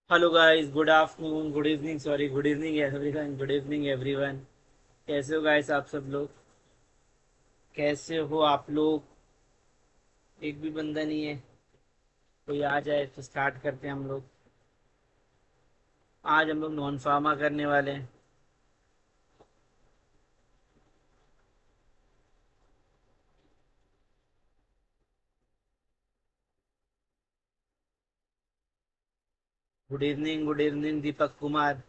Hello guys, good afternoon, good evening, sorry, good evening everyone, good evening everyone. कैसे हो guys आप सब लोग? कैसे हो आप लोग? एक भी बंदा नहीं है। कोई आ जाए तो स्टार्ट करते हैं हम लोग। आज हम लोग नॉन फार्मा करने वाले हैं। Good evening Deepak Kumar.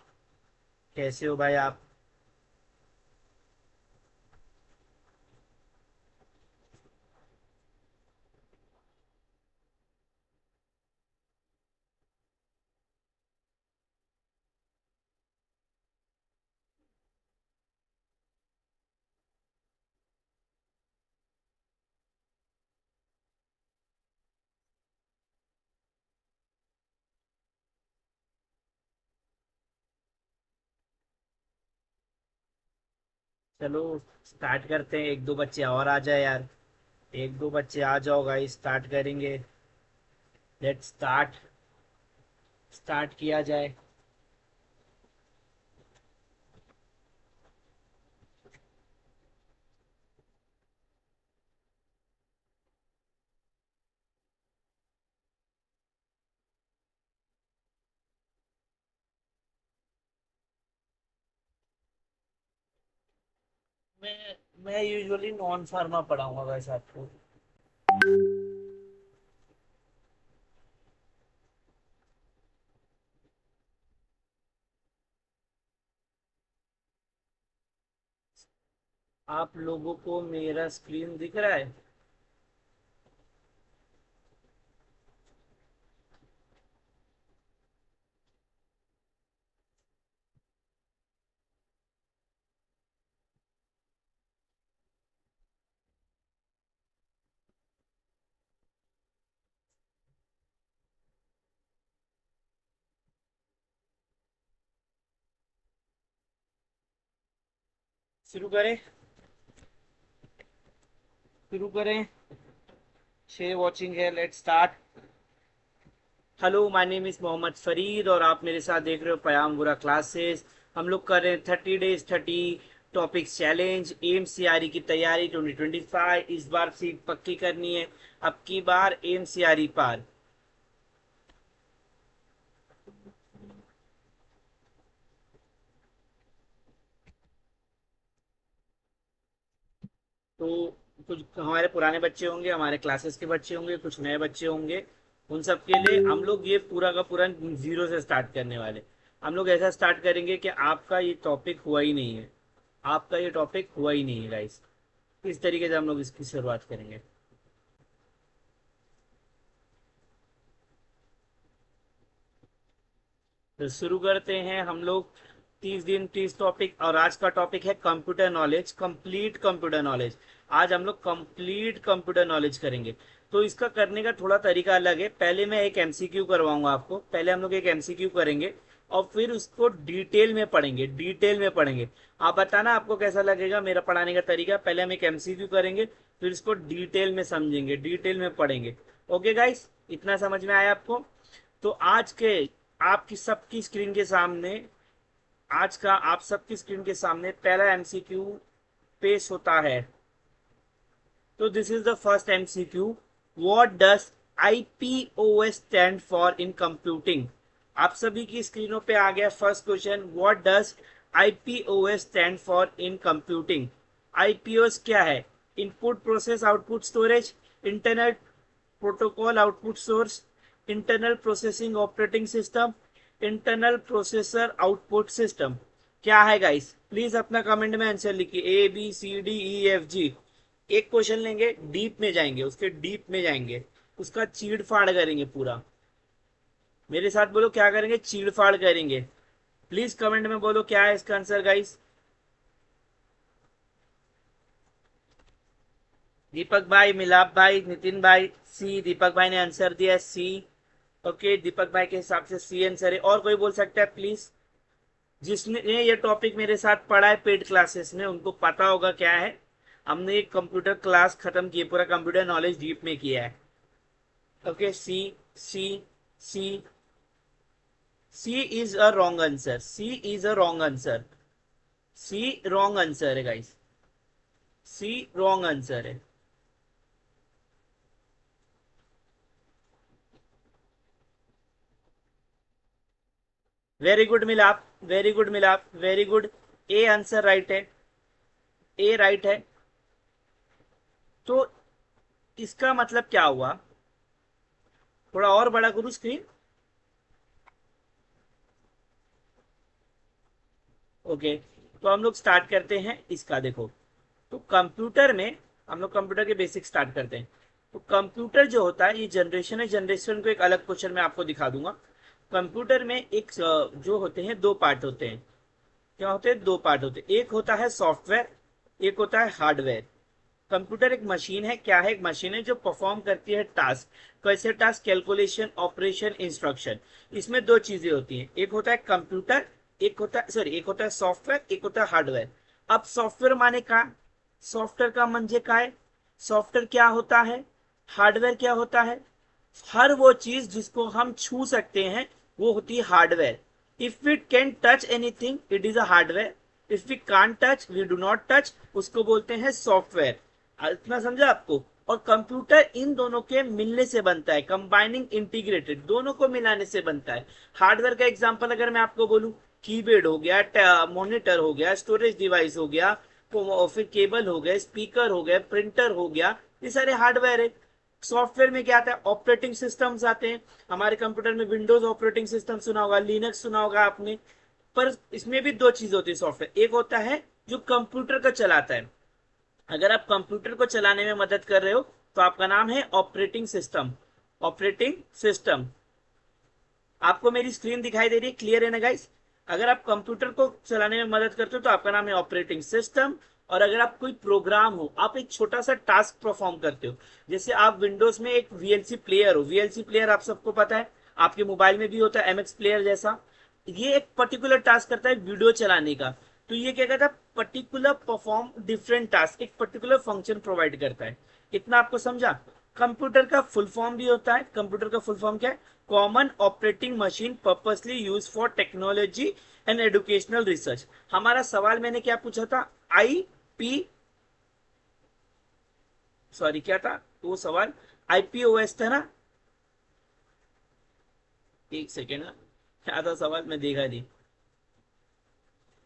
कैसे हो भाई आप? चलो स्टार्ट करते हैं। एक दो बच्चे और आ जाए यार। एक दो बच्चे आ जाओ गाइस, स्टार्ट करेंगे। Let's start. स्टार्ट किया जाए। मैं यूजुअली नॉन फार्मा पढ़ाऊंगा गाइस आपको। आप लोगों को मेरा स्क्रीन दिख रहा है? शुरू करें? शुरू करें। शेयर वॉचिंग है, let's start. Hello, my name is Mohammad Farid और आप मेरे साथ देख रहे हो पयाम बुरा क्लासेस। हम लोग कर रहे हैं 30 days 30 topics challenge. M C R E की तैयारी 2025 इस बार सीट पक्की करनी है। अब की बार एम सी आर ई पार। तो कुछ हमारे पुराने बच्चे होंगे, हमारे क्लासेस के बच्चे होंगे, कुछ नए बच्चे होंगे। उन सब के लिए हम लोग ये पूरा का पूरा जीरो से स्टार्ट करने वाले। हम लोग ऐसा स्टार्ट करेंगे कि आपका ये टॉपिक हुआ ही नहीं है। आपका ये टॉपिक हुआ ही नहीं है गाइस। इस तरीके से हम लोग इसकी शुरुआत करेंगे। तो शुरू करते हैं हम लोग। 30 दिन 30 टॉपिक, और आज का टॉपिक है computer knowledge, complete computer knowledge. आज हम लोग कंप्लीट कंप्यूटर नॉलेज करेंगे। तो इसका करने का थोड़ा तरीका अलग है। पहले मैं एक एमसीक्यू करवाऊंगा आपको। पहले हम लोग एक एमसीक्यू करेंगे और फिर उसको डिटेल में पढ़ेंगे, डिटेल में पढ़ेंगे। आप बताना आपको कैसा लगेगा मेरा पढ़ाने का तरीका। पहले हम एक एमसीक्यू करेंगे, फिर इसको डिटेल में समझेंगे, डिटेल में पढ़ेंगे। ओके गाइस, इतना समझ में आया आपको? तो आज के आपकी सबकी स्क्रीन के सामने, आज का आप सबकी स्क्रीन के सामने पहला एमसीक्यू पेश होता है। तो this is the first MCQ. What does IPOS stand for in computing? आप सभी की स्क्रीनों पे आ गया first question. What does IPOS stand for in computing? IPOS क्या है? Input process output storage, internet protocol output source, internal processing operating system, internal processor output system. क्या है गाइस? प्लीज अपना कमेंट में आंसर लिखिए, A B C D E F G. एक question लेंगे, deep में जाएंगे, उसके डीप में जाएंगे, उसका चीड़ फाड़ करेंगे पूरा। मेरे साथ बोलो, क्या करेंगे? चीड़ फाड़ करेंगे। प्लीज कमेंट में बोलो क्या है इसका आंसर गाइस। दीपक भाई, मिलाप भाई, नितिन भाई, सी। दीपक भाई ने आंसर दिया सी। ओके, दीपक भाई के हिसाब से सी आंसर है। और कोई बोल सकता है प्लीज? जिसने ये टॉपिक मेरे साथ पढ़ा है पेड क्लासेस में, उनको पता होगा क्या है। हमने एक कंप्यूटर क्लास खत्म की है, पूरा कंप्यूटर नॉलेज डीप में किया है। Okay, C C C. C is a wrong answer, C is a wrong answer, C wrong answer है गाइस, सी रॉन्ग आंसर है। Very good Milap, very good Milap, very good. A answer right है, A right है। तो इसका मतलब क्या हुआ, थोड़ा और बड़ा करूँ स्क्रीन? ओके, तो हम लोग स्टार्ट करते हैं इसका। देखो, तो कंप्यूटर में हम लोग कंप्यूटर के बेसिक स्टार्ट करते हैं। तो कंप्यूटर जो होता है, ये जनरेशन है, जनरेशन को एक अलग क्वेश्चन में आपको दिखा दूंगा। कंप्यूटर में एक जो होते हैं दो पार्ट होते हैं। क्या होते हैं? दो पार्ट होते हैं। एक होता है सॉफ्टवेयर, एक होता है हार्डवेयर। कंप्यूटर एक मशीन है। क्या है? एक मशीन है जो परफॉर्म करती है टास्क। कैसे टास्क? Calculation, operation, instruction. इसमें दो चीजें होती हैं, एक होता है कंप्यूटर, एक होता है सॉरी एक होता है सॉफ्टवेयर, एक होता है हार्डवेयर। अब सॉफ्टवेयर माने का, सॉफ्टवेयर का म्हणजे का है, सॉफ्टवेयर क्या होता है, हार्डवेयर क्या होता है? हर वो चीज जिसको हम छू सकते हैं वो होती है hardware. If we can touch anything it is a hardware, if we can touch we do not touch, उसको बोलते हैं सॉफ्टवेयर। इतना समझा आपको? और कंप्यूटर इन दोनों के मिलने से बनता है, कंबाइनिंग इंटीग्रेटेड, दोनों को मिलाने से बनता है। हार्डवेयर का एग्जांपल अगर मैं आपको बोलूं, कीबोर्ड हो गया, मॉनिटर हो गया, स्टोरेज डिवाइस हो गया, फिर केबल हो गया, स्पीकर हो गया, प्रिंटर हो गया, ये सारे हार्डवेयर है। सॉफ्टवेयर में क्या आता है? ऑपरेटिंग सिस्टम्स आते हैं। हमारे कंप्यूटर में विंडोज ऑपरेटिंग सिस्टम सुना होगा, लिनक्स सुना होगा आपने। पर इसमें भी दो चीज होती है सॉफ्टवेयर, एक होता है जो कंप्यूटर को चलाता है। अगर आप कंप्यूटर को चलाने में मदद कर रहे हो तो आपका नाम है ऑपरेटिंग सिस्टम, ऑपरेटिंग सिस्टम। आपको मेरी स्क्रीन दिखाई दे रही है? क्लियर है ना गाइस? अगर आप कंप्यूटर को चलाने में मदद करते हो तो आपका नाम है ऑपरेटिंग सिस्टम। और अगर आप कोई प्रोग्राम हो, आप एक छोटा सा टास्क परफॉर्म करते हो, जैसे आप विंडोज में एक वीएलसी प्लेयर हो, वीएलसी प्लेयर आप सबको पता है, आपके मोबाइल में भी होता है एमएक्स प्लेयर जैसा। ये एक पर्टिकुलर टास्क करता है वीडियो चलाने का। तो ये क्या कहता है? पर्टिकुलर परफॉर्म डिफरेंट टास्क, एक पर्टिकुलर फंक्शन प्रोवाइड करता है। इतना आपको समझा? कंप्यूटर का फुल फॉर्म भी होता है, कंप्यूटर का फुल फॉर्म क्या है? Common operating machine purposely use for technology and educational research. हमारा सवाल मैंने क्या पूछा था? आई पी, सॉरी क्या था वो सवाल? आईपीओएस था ना? एक सेकेंड ना, क्या था सवाल, मैं देखा नहीं।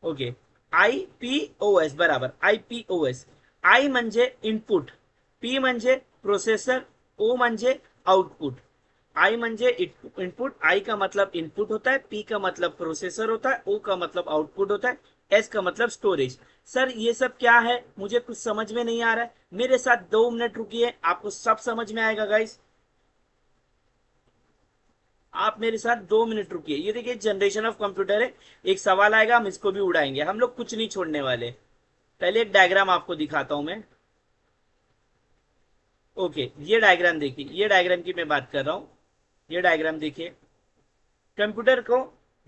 ओके, आईपीओएस बराबर, आईपीओएस। आई म्हणजे इनपुट, पी म्हणजे प्रोसेसर, ओ म्हणजे आउटपुट। आई म्हणजे इनपुट, आई का मतलब इनपुट होता है, पी का मतलब प्रोसेसर होता है, ओ का मतलब आउटपुट होता है, एस का मतलब स्टोरेज। सर ये सब क्या है? मुझे कुछ समझ में नहीं आ रहा है। मेरे साथ 2 मिनट रुकिए, आपको सब समझ में आएगा गाइस। आप मेरे साथ 2 मिनट रुकिए। ये देखिए जनरेशन ऑफ कंप्यूटर है, एक सवाल आएगा, हम इसको भी उड़ाएंगे, हम लोग कुछ नहीं छोड़ने वाले। पहले एक डायग्राम आपको दिखाता हूं मैं। ओके, ये डायग्राम देखिए, ये डायग्राम की मैं बात कर रहा हूं। ये डायग्राम देखिए कंप्यूटर को,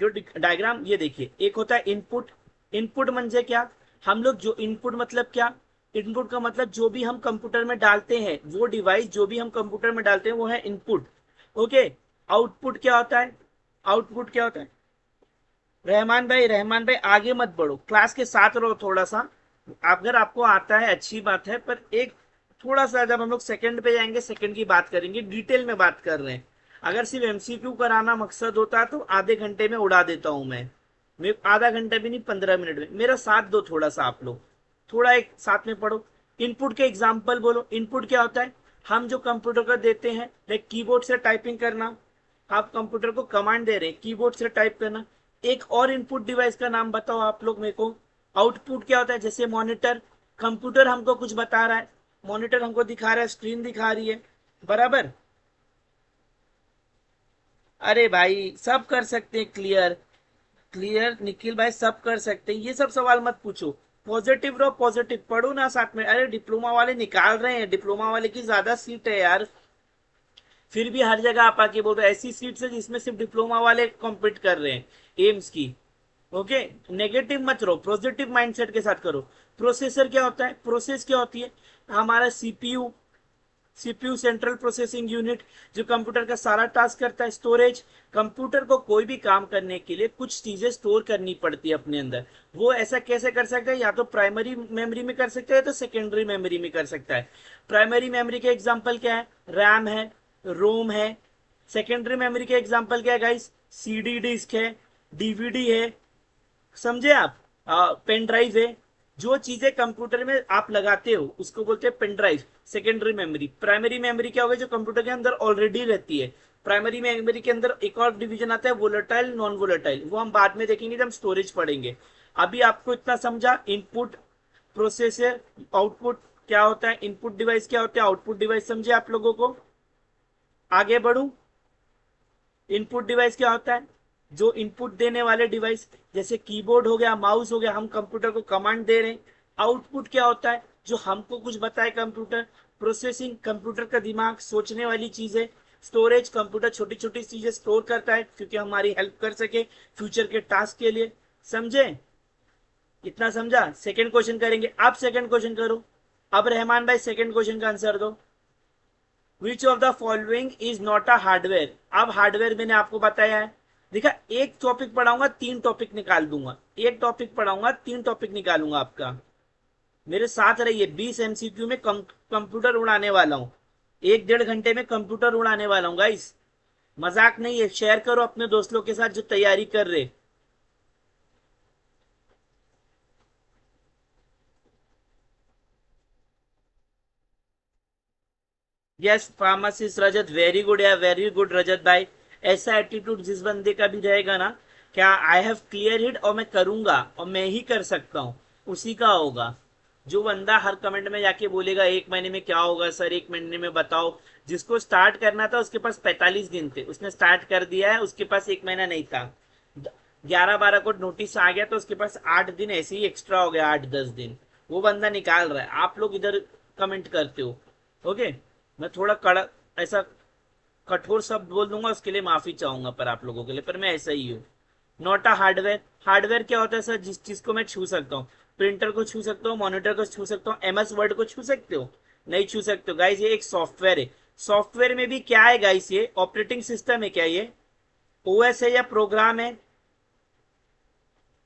जो डायग्राम ये देखिए, एक होता है इनपुट। इनपुट म्हणजे क्या? हम लोग जो इनपुट मतलब क्या? इनपुट का मतलब जो भी हम कंप्यूटर में डालते हैं, वो डिवाइस जो भी हम कंप्यूटर में डालते हैं वो है इनपुट। ओके। आउटपुट क्या होता है? आउटपुट क्या होता है? रहमान भाई, रहमान भाई आगे मत बढ़ो, क्लास के साथ रहो थोड़ा सा। अगर आपको आता है अच्छी बात है, पर एक थोड़ा सा, जब हम लोग सेकंड पे जाएंगे सेकंड की बात करेंगे, डिटेल में बात कर रहे हैं। अगर सिर्फ एमसीक्यू कराना मकसद होता तो आधे घंटे में उड़ा देता हूं मैं आधा घंटा भी नहीं, 15 मिनट में। मेरा साथ दो थोड़ा सा आप लोग, थोड़ा एक साथ में पढ़ो। इनपुट के एग्जाम्पल बोलो। इनपुट क्या होता है? हम जो कंप्यूटर को देते हैं, लाइक कीबोर्ड से टाइपिंग करना। आप कंप्यूटर को कमांड दे रहे हैं कीबोर्ड से टाइप करना। एक और इनपुट डिवाइस का नाम बताओ आप लोग मेरे को। आउटपुट क्या होता है? जैसे मॉनिटर, कंप्यूटर हमको कुछ बता रहा है, मॉनिटर हमको दिखा रहा है, स्क्रीन दिखा रही है, बराबर। अरे भाई सब कर सकते हैं, क्लियर क्लियर निखिल भाई, सब कर सकते हैं, ये सब सवाल मत पूछो। पॉजिटिव रहो, पॉजिटिव पढ़ो ना साथ में। अरे डिप्लोमा वाले निकाल रहे हैं, डिप्लोमा वाले की ज्यादा सीट है यार। फिर भी हर जगह आप आके बोल रहे हो ऐसी सीट्स है जिसमें सिर्फ डिप्लोमा वाले कॉम्पीट कर रहे हैं एम्स की। ओके, नेगेटिव मत रहो, पॉजिटिव माइंडसेट के साथ करो। प्रोसेसर क्या होता है? प्रोसेस क्या होती है? हमारा CPU, CPU central processing unit, जो कंप्यूटर का सारा टास्क करता है। स्टोरेज, कंप्यूटर को कोई भी काम करने के लिए कुछ चीजें स्टोर करनी पड़ती है अपने अंदर। वो ऐसा कैसे कर सकता है, या तो प्राइमरी मेमोरी में कर सकता है या तो सेकेंडरी मेमोरी में कर सकता है। प्राइमरी मेमोरी के एग्जाम्पल क्या है, रैम है, रोम है। सेकेंडरी मेमोरी के एग्जाम्पल क्या है गाइस, सीडी डिस्क है, डीवीडी है, समझे आप, पेन ड्राइव है। जो चीजें कंप्यूटर में आप लगाते हो उसको बोलते हैं pen drive. Secondary memory. Primary memory क्या होगा, जो कंप्यूटर के अंदर ऑलरेडी रहती है। प्राइमरी मेमोरी के अंदर एक और डिवीजन आता है, वोलेटाइल नॉन वोलेटाइल, वो हम बाद में देखेंगे जब हम स्टोरेज पढ़ेंगे। अभी आपको इतना समझा, इनपुट प्रोसेसर, आउटपुट क्या होता है, इनपुट डिवाइस क्या होता है, आउटपुट डिवाइस, समझे आप लोगों को। आगे बढ़ू, इनपुट डिवाइस क्या होता है, जो इनपुट देने वाले डिवाइस, जैसे कीबोर्ड हो गया, माउस हो गया, हम कंप्यूटर को कमांड दे रहे हैं। आउटपुट क्या होता है, जो हमको कुछ बताए कंप्यूटर। प्रोसेसिंग, कंप्यूटर का दिमाग, सोचने वाली चीजें। स्टोरेज, कंप्यूटर छोटी छोटी चीजें स्टोर करता है क्योंकि हमारी हेल्प कर सके फ्यूचर के टास्क के लिए, समझे। इतना समझा। सेकंड क्वेश्चन करेंगे, आप सेकंड क्वेश्चन करो। अब रहमान भाई सेकंड क्वेश्चन का आंसर दो। विच of the following is not a hardware. अब हार्डवेयर मैंने आपको बताया है। देखा, एक टॉपिक पढ़ाऊंगा 3 टॉपिक निकाल दूंगा, एक टॉपिक पढ़ाऊंगा 3 टॉपिक निकालूंगा आपका। मेरे साथ रहिए, 20 MCQ में कंप्यूटर उड़ाने वाला हूं। 1-1.5 घंटे में कंप्यूटर उड़ाने वाला हूं गाइस, मजाक नहीं है। शेयर करो अपने दोस्त लोग के साथ जो तैयारी कर रहे। यस फार्मासिस्ट रजत, वेरी गुड यार, वेरी गुड रजत भाई। ऐसा एटीट्यूड जिस बंदे का भी रहेगा ना, क्या आई हैव क्लियर इट और मैं करूंगा और मैं ही कर सकता हूं, उसी का होगा। जो बंदा हर कमेंट में जाके बोलेगा 1 महीने में क्या होगा सर, 1 महीने में बताओ। जिसको स्टार्ट करना था उसके पास 45 दिन थे, उसने स्टार्ट कर दिया है, उसके पास 1 महीना नहीं था। 11-12 को नोटिस आ गया तो उसके पास 8 दिन ऐसे ही एक्स्ट्रा हो गया, 8-10 दिन। वो बंदा निकाल रहा है, आप लोग इधर कमेंट करते हो। ओके, मैं थोड़ा कड़ा, ऐसा कठोर शब्द बोल दूंगा, उसके लिए माफी चाहूंगा पर आप लोगों के लिए, पर मैं ऐसा ही हूँ। Not a hardware. हार्डवेयर क्या होता है सर, जिस चीज को मैं छू सकता हूँ। प्रिंटर को छू सकता हूँ, मॉनिटर को छू सकता हूँ, MS वर्ड को छू सकते हो, नहीं छू सकते हो गाइस। ये एक सॉफ्टवेयर है। सॉफ्टवेयर में भी क्या है गाइस, ये ऑपरेटिंग सिस्टम है क्या, ये OS है या प्रोग्राम है,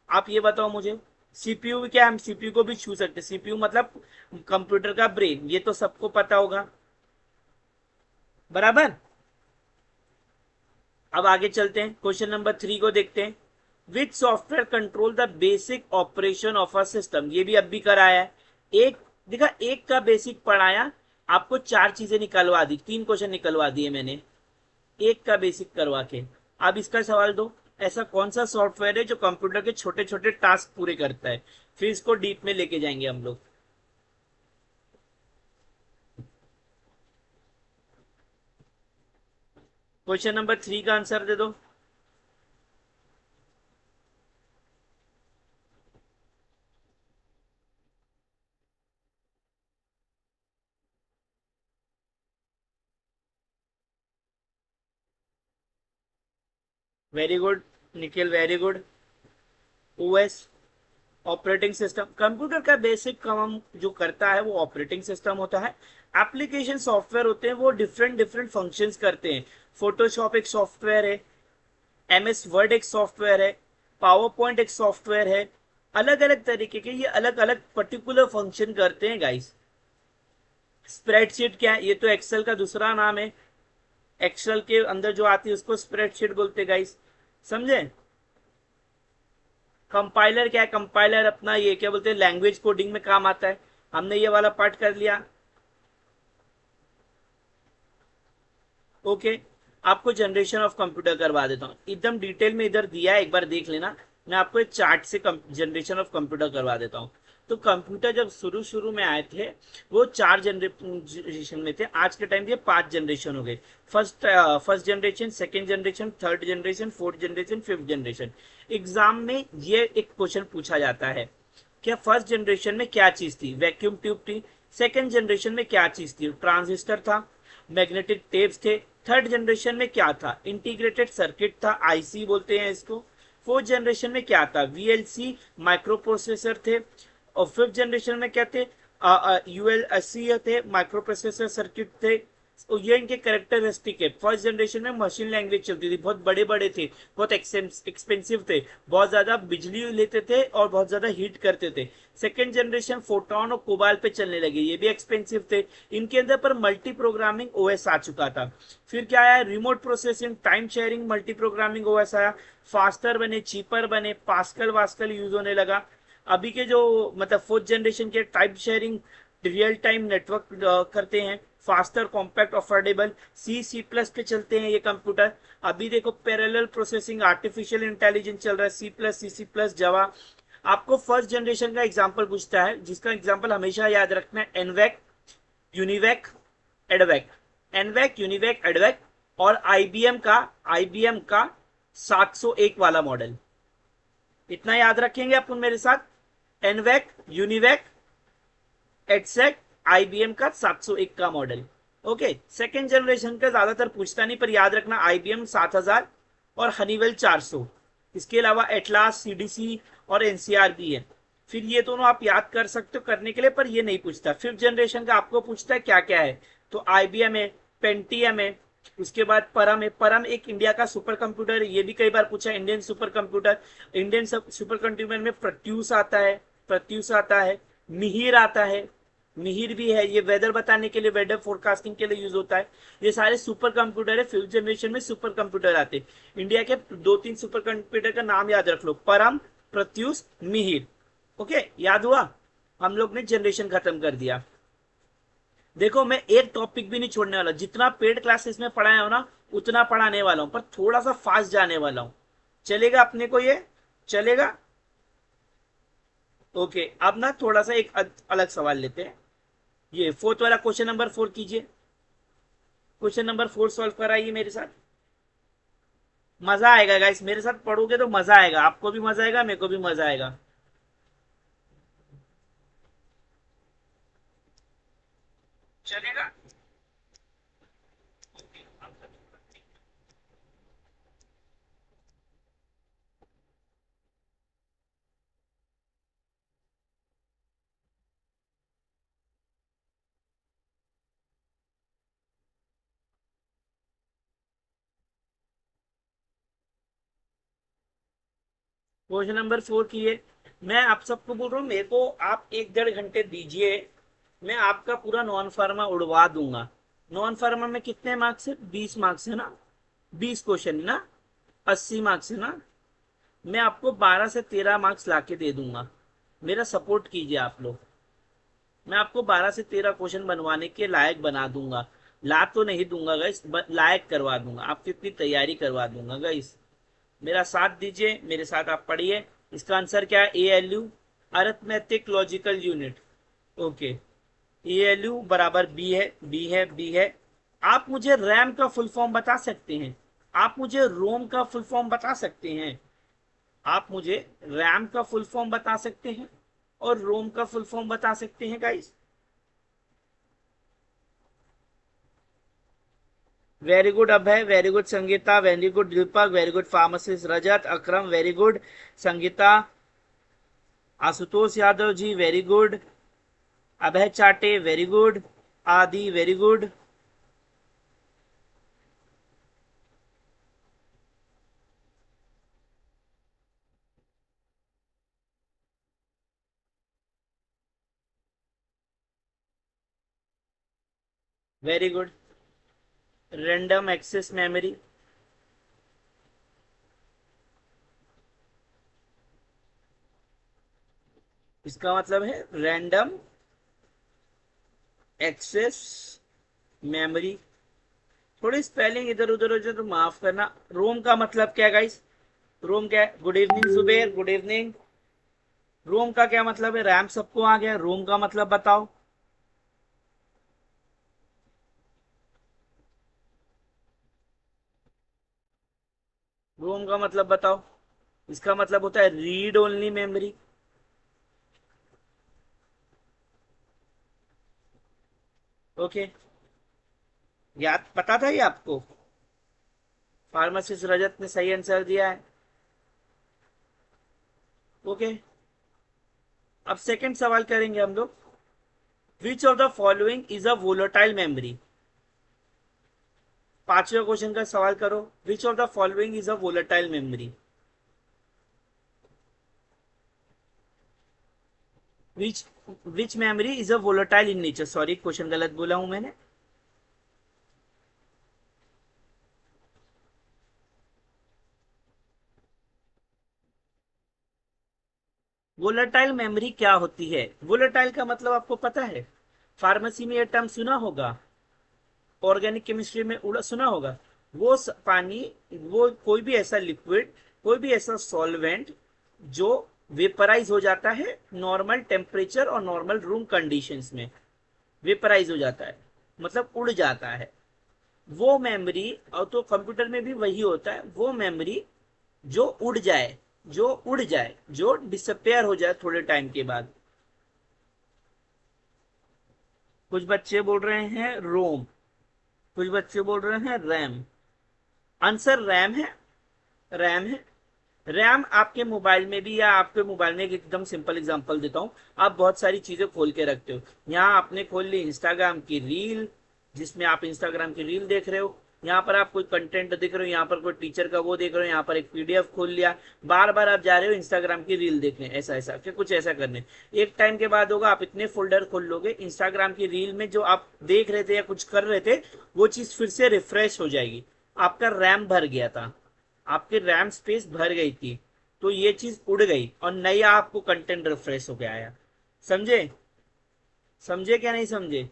आप ये बताओ मुझे। सीपीयू क्या, हम सीपीयू को भी छू सकते हैं। सीपीयू मतलब कंप्यूटर का ब्रेन, ये तो सबको पता होगा, बराबर। अब आगे चलते हैं, क्वेश्चन नंबर 3 को देखते हैं। विच software control the basic operation of a system, ये भी अब भी कराया है। एक देखा, एक का बेसिक पढ़ाया, आपको 4 चीजें निकलवा दी, 3 क्वेश्चन निकलवा दिए मैंने एक का बेसिक करवा के। अब इसका सवाल दो, ऐसा कौन सा सॉफ्टवेयर है जो कंप्यूटर के छोटे छोटे टास्क पूरे करता है। फिर इसको डीप में लेके जाएंगे हम लोग। क्वेश्चन नंबर 3 का आंसर दे दो। Very good Nikhil, very good. OS, operating system. Computer का बेसिक काम जो करता है वो ऑपरेटिंग सिस्टम होता है। एप्लीकेशन सॉफ्टवेयर होते हैं, वो डिफरेंट डिफरेंट फंक्शंस करते हैं। फोटोशॉप एक सॉफ्टवेयर है, MS वर्ड एक सॉफ्टवेयर है, पावर पॉइंट एक सॉफ्टवेयर है। अलग अलग तरीके के ये अलग अलग पर्टिकुलर फंक्शन करते हैं गाइस। स्प्रेडशीट क्या है, ये तो एक्सेल का दूसरा नाम है। एक्सेल के अंदर जो आती है उसको स्प्रेडशीट बोलते हैं गाइस, समझे। कंपाइलर क्या है, कंपाइलर अपना ये क्या बोलते हैं, लैंग्वेज कोडिंग में काम आता है। हमने ये वाला पार्ट कर लिया। ओके, आपको जनरेशन ऑफ कंप्यूटर करवा देता हूँ, एकदम डिटेल में इधर दिया है, एक बार देख लेना। मैं आपको एक चार्ट से जनरेशन ऑफ कंप्यूटर करवा देता हूँ। तो कंप्यूटर जब शुरू शुरू में आए थे, वो 4 जनरेशन में थे। आज के टाइम ये 5 जनरेशन हो गए। First generation, second generation, third generation, fourth generation, fifth generation. Exam में ये एक क्वेश्चन पूछा जाता है, क्या फर्स्ट जनरेशन में क्या चीज थी, वैक्यूम ट्यूब थी। सेकेंड जनरेशन में क्या चीज थी, ट्रांजिस्टर था, मैग्नेटिक टेप्स थे। थर्ड जनरेशन में क्या था, इंटीग्रेटेड सर्किट था, IC बोलते हैं इसको। फोर्थ जनरेशन में क्या था, VLC माइक्रो प्रोसेसर थे। और फिफ्थ जनरेशन में क्या थे, UL80 थे, माइक्रो प्रोसेसर सर्किट थे। तो ये इनके कैरेक्टरिस्टिक है। फर्स्ट जनरेशन में मशीन लैंग्वेज चलती थी, बहुत बड़े बड़े थे, बहुत एक्सपेंसिव थे, बहुत ज्यादा बिजली लेते थे और बहुत ज्यादा हीट करते थे। सेकेंड जनरेशन फोटोन और कोबाल पे चलने लगे, ये भी एक्सपेंसिव थे। इनके अंदर पर मल्टी प्रोग्रामिंग ओएस आ चुका था। फिर क्या आया, remote processing, time sharing, multi programming OS आया। फास्टर बने, चीपर बने, पास्कल वास्कल यूज होने लगा। अभी के जो मतलब फोर्थ जनरेशन के type sharing, real time network करते हैं, faster, compact, affordable, C plus पे चलते हैं ये कंप्यूटर। अभी देखो पैरेलल प्रोसेसिंग, आर्टिफिशियल इंटेलिजेंस चल रहा है, सी प्लस, जावा। आपको फर्स्ट जनरेशन का एग्जांपल पूछता है, जिसका एग्जांपल हमेशा याद रखना है, एनवैक, यूनिवैक, एडवैक। एनवैक, यूनिवैक, एडवैक और आईबीएम का 701 वाला मॉडल। इतना याद रखेंगे अपन मेरे साथ, एनवैक, यूनिवैक, एडसेक, आईबीएम का 701 का मॉडल। ओके, सेकेंड जनरेशन का ज्यादातर पूछता नहीं, पर याद रखना आईबीएम 7000 और हनीवेल 400। इसके अलावा एटलास, सीडीसी और एनसीआर भी है। फिर ये दोनों आप याद कर सकते हो करने के लिए, पर ये नहीं पूछता। फिफ्थ जनरेशन का आपको पूछता है क्या क्या है, तो आईबीएम है, पेंटियम है, उसके बाद परम है। परम एक इंडिया का सुपर कंप्यूटर है, ये भी कई बार पूछा, Indian super computer. Indian super computer में प्रत्यूष आता है, मिहिर आता है, मिहिर भी है, ये वेदर बताने के लिए, वेदर फोरकास्टिंग के लिए यूज होता है। ये सारे सुपर कंप्यूटर है, फिफ्थ जनरेशन में सुपर कंप्यूटर आते। इंडिया के दो तीन सुपर कंप्यूटर का नाम याद रख लो, परम, प्रत्यूष, मिहिर। ओके, याद हुआ, हम लोग ने जनरेशन खत्म कर दिया। देखो मैं एक टॉपिक भी नहीं छोड़ने वाला, जितना पेड क्लासेस में पढ़ाया हो ना उतना पढ़ाने वाला हूं, पर थोड़ा सा फास्ट जाने वाला हूं। चलेगा अपने को, ये चलेगा? ओके, अब ना थोड़ा सा एक अलग सवाल लेते हैं। ये फोर्थ वाला क्वेश्चन नंबर 4 कीजिए। क्वेश्चन नंबर 4 सॉल्व कराइए मेरे साथ। मजा आएगा गाइस, मेरे साथ पढ़ोगे तो मजा आएगा, आपको भी मजा आएगा, मेरे को भी मजा आएगा। चलेगा? क्वेश्चन नंबर 4 की है। मैं आप सबको बोल रहा हूँ, मेरे को आप 1-1.5 घंटे दीजिए, मैं आपका पूरा नॉन फार्मा उड़वा दूंगा। नॉन फार्मा में कितने मार्क्स है? 20 मार्क्स है ना, 20 क्वेश्चन है ना, 80 मार्क्स है ना। मैं आपको 12 से 13 मार्क्स ला के दे दूंगा, मेरा सपोर्ट कीजिए आप लोग। मैं आपको 12 से 13 क्वेश्चन बनवाने के लायक बना दूंगा। ला तो नहीं दूंगा गाइस, लायक करवा दूंगा, आपकी इतनी तैयारी करवा दूंगा गाइस। मेरा साथ दीजिए, मेरे साथ आप पढ़िए। इसका आंसर क्या है? ALU, arithmetic logical unit. Okay, ALU बराबर बी है, बी है, बी है। आप मुझे रैम का फुल फॉर्म बता सकते हैं? आप मुझे रोम का फुल फॉर्म बता सकते हैं? आप मुझे रैम का फुल फॉर्म बता सकते हैं और रोम का फुल फॉर्म बता सकते हैं guys? Very good Abhay, very good Sangeeta, very good Deepak, very good pharmacist Rajat, Akram very good, Sangeeta, Ashutosh Yadav ji very good, Abhay Chate very good, Aadi very good. Very good. Random access memory, इसका मतलब है रैंडम एक्सेस मेमोरी। थोड़ी स्पेलिंग इधर उधर हो जाए तो माफ करना। रोम का मतलब क्या है गाइस? रोम क्या है? Good evening Zuber, good evening. ROM का क्या मतलब है? रैम सबको आ गया, रोम का मतलब बताओ। रोम का मतलब बताओ। इसका मतलब होता है रीड ओनली मेमोरी। ओके, याद पता था ये आपको? फार्मासिस्ट रजत ने सही आंसर दिया है। ओके, अब सेकंड सवाल करेंगे हम लोग। विच of the following is a volatile memory. पांचवें क्वेश्चन का सवाल करो, विच of the following is a volatile memory. Which which memory is a volatile in nature, sorry question गलत बोला हूं मैंने। वोलेटाइल मेमोरी क्या होती है? वोलेटाइल का मतलब आपको पता है? फार्मेसी में यह टर्म सुना होगा, ऑर्गेनिक केमिस्ट्री में उड़ा सुना होगा। पानी, वो कोई भी ऐसा लिक्विड, कोई भी ऐसा सॉल्वेंट जो वेपराइज हो जाता है नॉर्मल टेम्परेचर और नॉर्मल रूम कंडीशंस में, वेपराइज हो जाता है मतलब उड़ जाता है। वो मेमोरी, और तो कंप्यूटर में भी वही होता है, वो मेमोरी जो उड़ जाए, जो उड़ जाए, जो डिसअपेयर हो जाए थोड़े टाइम के बाद। कुछ बच्चे बोल रहे हैं रोम, कुछ बच्चे बोल रहे हैं रैम। आंसर रैम है, रैम है। रैम आपके मोबाइल में भी, या आपके मोबाइल में एक एकदम सिंपल एग्जांपल देता हूँ। आप बहुत सारी चीजें खोल के रखते हो, यहाँ आपने खोल ली इंस्टाग्राम की रील, जिसमें आप इंस्टाग्राम की रील देख रहे हो। यहाँ पर आप कोई कंटेंट देख रहे हो, यहाँ पर कोई टीचर का वो देख रहे हो, यहाँ पर एक पीडीएफ खोल लिया। बार बार आप जा रहे हो इंस्टाग्राम की रील देखने, ऐसा ऐसा फिर कुछ ऐसा करने। एक टाइम के बाद होगा, आप इतने फोल्डर खोल लोगे इंस्टाग्राम की रील में, जो आप देख रहे थे या कुछ कर रहे थे, वो चीज फिर से रिफ्रेश हो जाएगी। आपका रैम भर गया था, आपकी रैम स्पेस भर गई थी, तो ये चीज उड़ गई और नया आपको कंटेंट रिफ्रेश होके आया। समझे? समझे क्या नहीं समझे?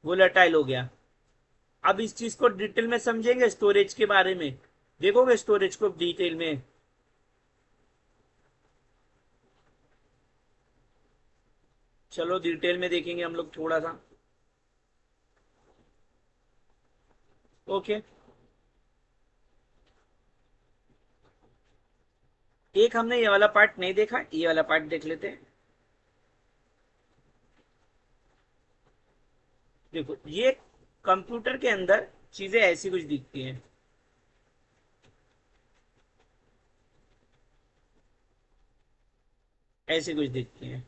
वो लटाइल हो गया। अब इस चीज को डिटेल में समझेंगे, स्टोरेज के बारे में देखोगे, स्टोरेज को डिटेल में। चलो डिटेल में देखेंगे हम लोग थोड़ा सा। ओके, एक हमने ये वाला पार्ट नहीं देखा, ये वाला पार्ट देख लेते हैं। देखो, ये कंप्यूटर के अंदर चीजें ऐसी कुछ दिखती हैं, ऐसी कुछ दिखती हैं।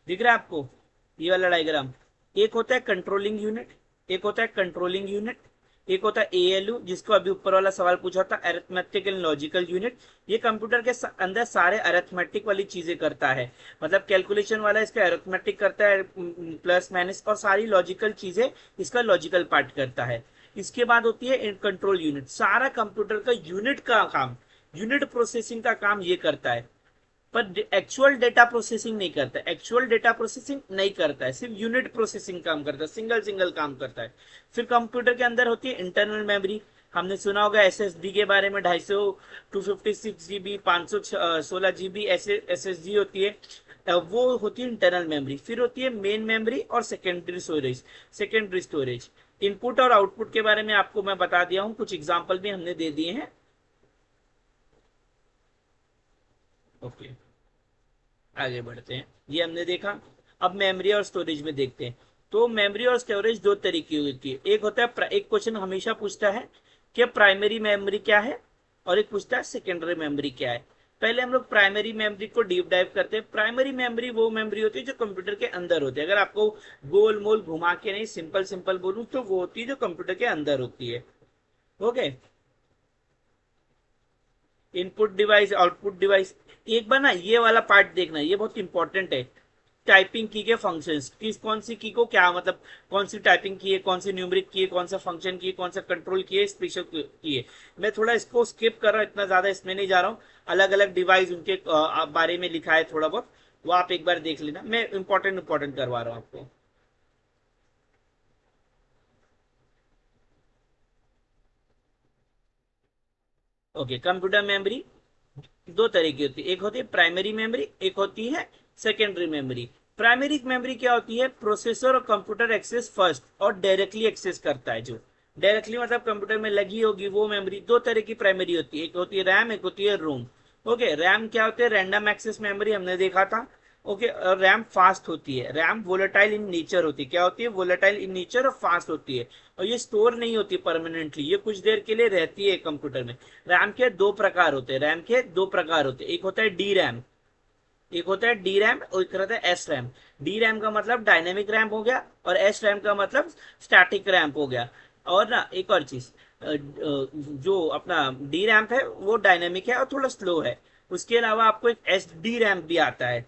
दिख रहा है आपको ये वाला डायग्राम? एक होता है कंट्रोलिंग यूनिट, एक होता है कंट्रोलिंग यूनिट, एक होता है एएलयू, जिसको अभी ऊपर वाला सवाल पूछा था, अरिथमेटिक एंड लॉजिकल यूनिट। ये कंप्यूटर के अंदर सारे अरिथमेटिक वाली चीजें करता है, मतलब कैलकुलेशन वाला इसका अरिथमेटिक करता है, प्लस माइनस, और सारी लॉजिकल चीजें इसका लॉजिकल पार्ट करता है। इसके बाद होती है कंट्रोल यूनिट, सारा कंप्यूटर का यूनिट का काम, यूनिट प्रोसेसिंग का काम ये करता है। पर एक्चुअल डेटा प्रोसेसिंग नहीं करता है, एक्चुअल डेटा प्रोसेसिंग नहीं करता है, सिर्फ यूनिट प्रोसेसिंग काम करता है, सिंगल सिंगल काम करता है। फिर कंप्यूटर के अंदर होती है इंटरनल मेमोरी। हमने सुना होगा एसएसडी के बारे में, 250, 256 GB, 516 GB ऐसे एसएसडी होती है, वो होती है इंटरनल मेमोरी। फिर होती है मेन मेमोरी और secondary storage. Secondary storage, input और आउटपुट के बारे में आपको मैं बता दिया हूँ, कुछ एग्जाम्पल भी हमने दे दिए हैं। ओके, आगे बढ़ते हैं। ये हमने देखा। अब मेमोरी और स्टोरेज में देखते हैं। तो मेमोरी और स्टोरेज दो तरीके की होती है। एक होता है, एक क्वेश्चन हमेशा पूछता है कि प्राइमरी मेमोरी क्या है, और एक पूछता है सेकेंडरी मेमोरी क्या है। पहले हम लोग प्राइमरी मेमोरी को डीप डाइव करते हैं। प्राइमरी मेमोरी वो मेमोरी होती है जो कंप्यूटर के अंदर होती है। अगर आपको गोल मोल घुमा के नहीं, सिंपल सिंपल बोलूं तो वो होती है जो कंप्यूटर के अंदर होती है। Okay, input device, output device. एक बार ना ये वाला पार्ट देखना, ये बहुत इंपॉर्टेंट है। टाइपिंग की के फंक्शंस, किस कौन सी की को क्या मतलब, कौन सी टाइपिंग की है, कौन सी न्यूमरिक की है, कौन सा फंक्शन की है, कौन सा कंट्रोल की है, स्पेशल की है। मैं थोड़ा इसको स्किप कर रहा हूँ, इतना ज्यादा इसमें नहीं जा रहा हूँ। अलग अलग डिवाइस उनके बारे में लिखा है थोड़ा बहुत, वो आप एक बार देख लेना। मैं इंपॉर्टेंट इंपॉर्टेंट करवा रहा हूँ आपको। ओके, कंप्यूटर मेमोरी दो तरह की होती है, एक होती है प्राइमरी मेमोरी, एक होती है सेकेंडरी मेमोरी। प्राइमरी मेमोरी क्या होती है? प्रोसेसर और कंप्यूटर एक्सेस फर्स्ट और डायरेक्टली एक्सेस करता है, जो डायरेक्टली मतलब कंप्यूटर में लगी होगी वो मेमोरी। दो तरह की प्राइमरी होती है, एक होती है रैम, एक होती है रोम। ओके, रैम क्या होती है? रैंडम एक्सेस मेमोरी, हमने देखा था। ओके, रैम फास्ट होती है, रैम वोलेटाइल इन नेचर होती है। क्या होती है? वोलेटाइल इन नेचर और फास्ट होती है, और ये स्टोर नहीं होती परमानेंटली, ये कुछ देर के लिए रहती है कंप्यूटर में। रैम के दो प्रकार होते हैं, रैम के दो प्रकार होते हैं, एक होता है डी रैम, एक होता है डी रैम और एक रहता है एस रैम। डी रैम का मतलब डायनेमिक रैम हो गया और एस रैम का मतलब स्टैटिक रैम हो गया। और ना एक और चीज, जो अपना डी रैम है वो डायनेमिक है और थोड़ा स्लो है। उसके अलावा आपको एक एस डी रैम भी आता है।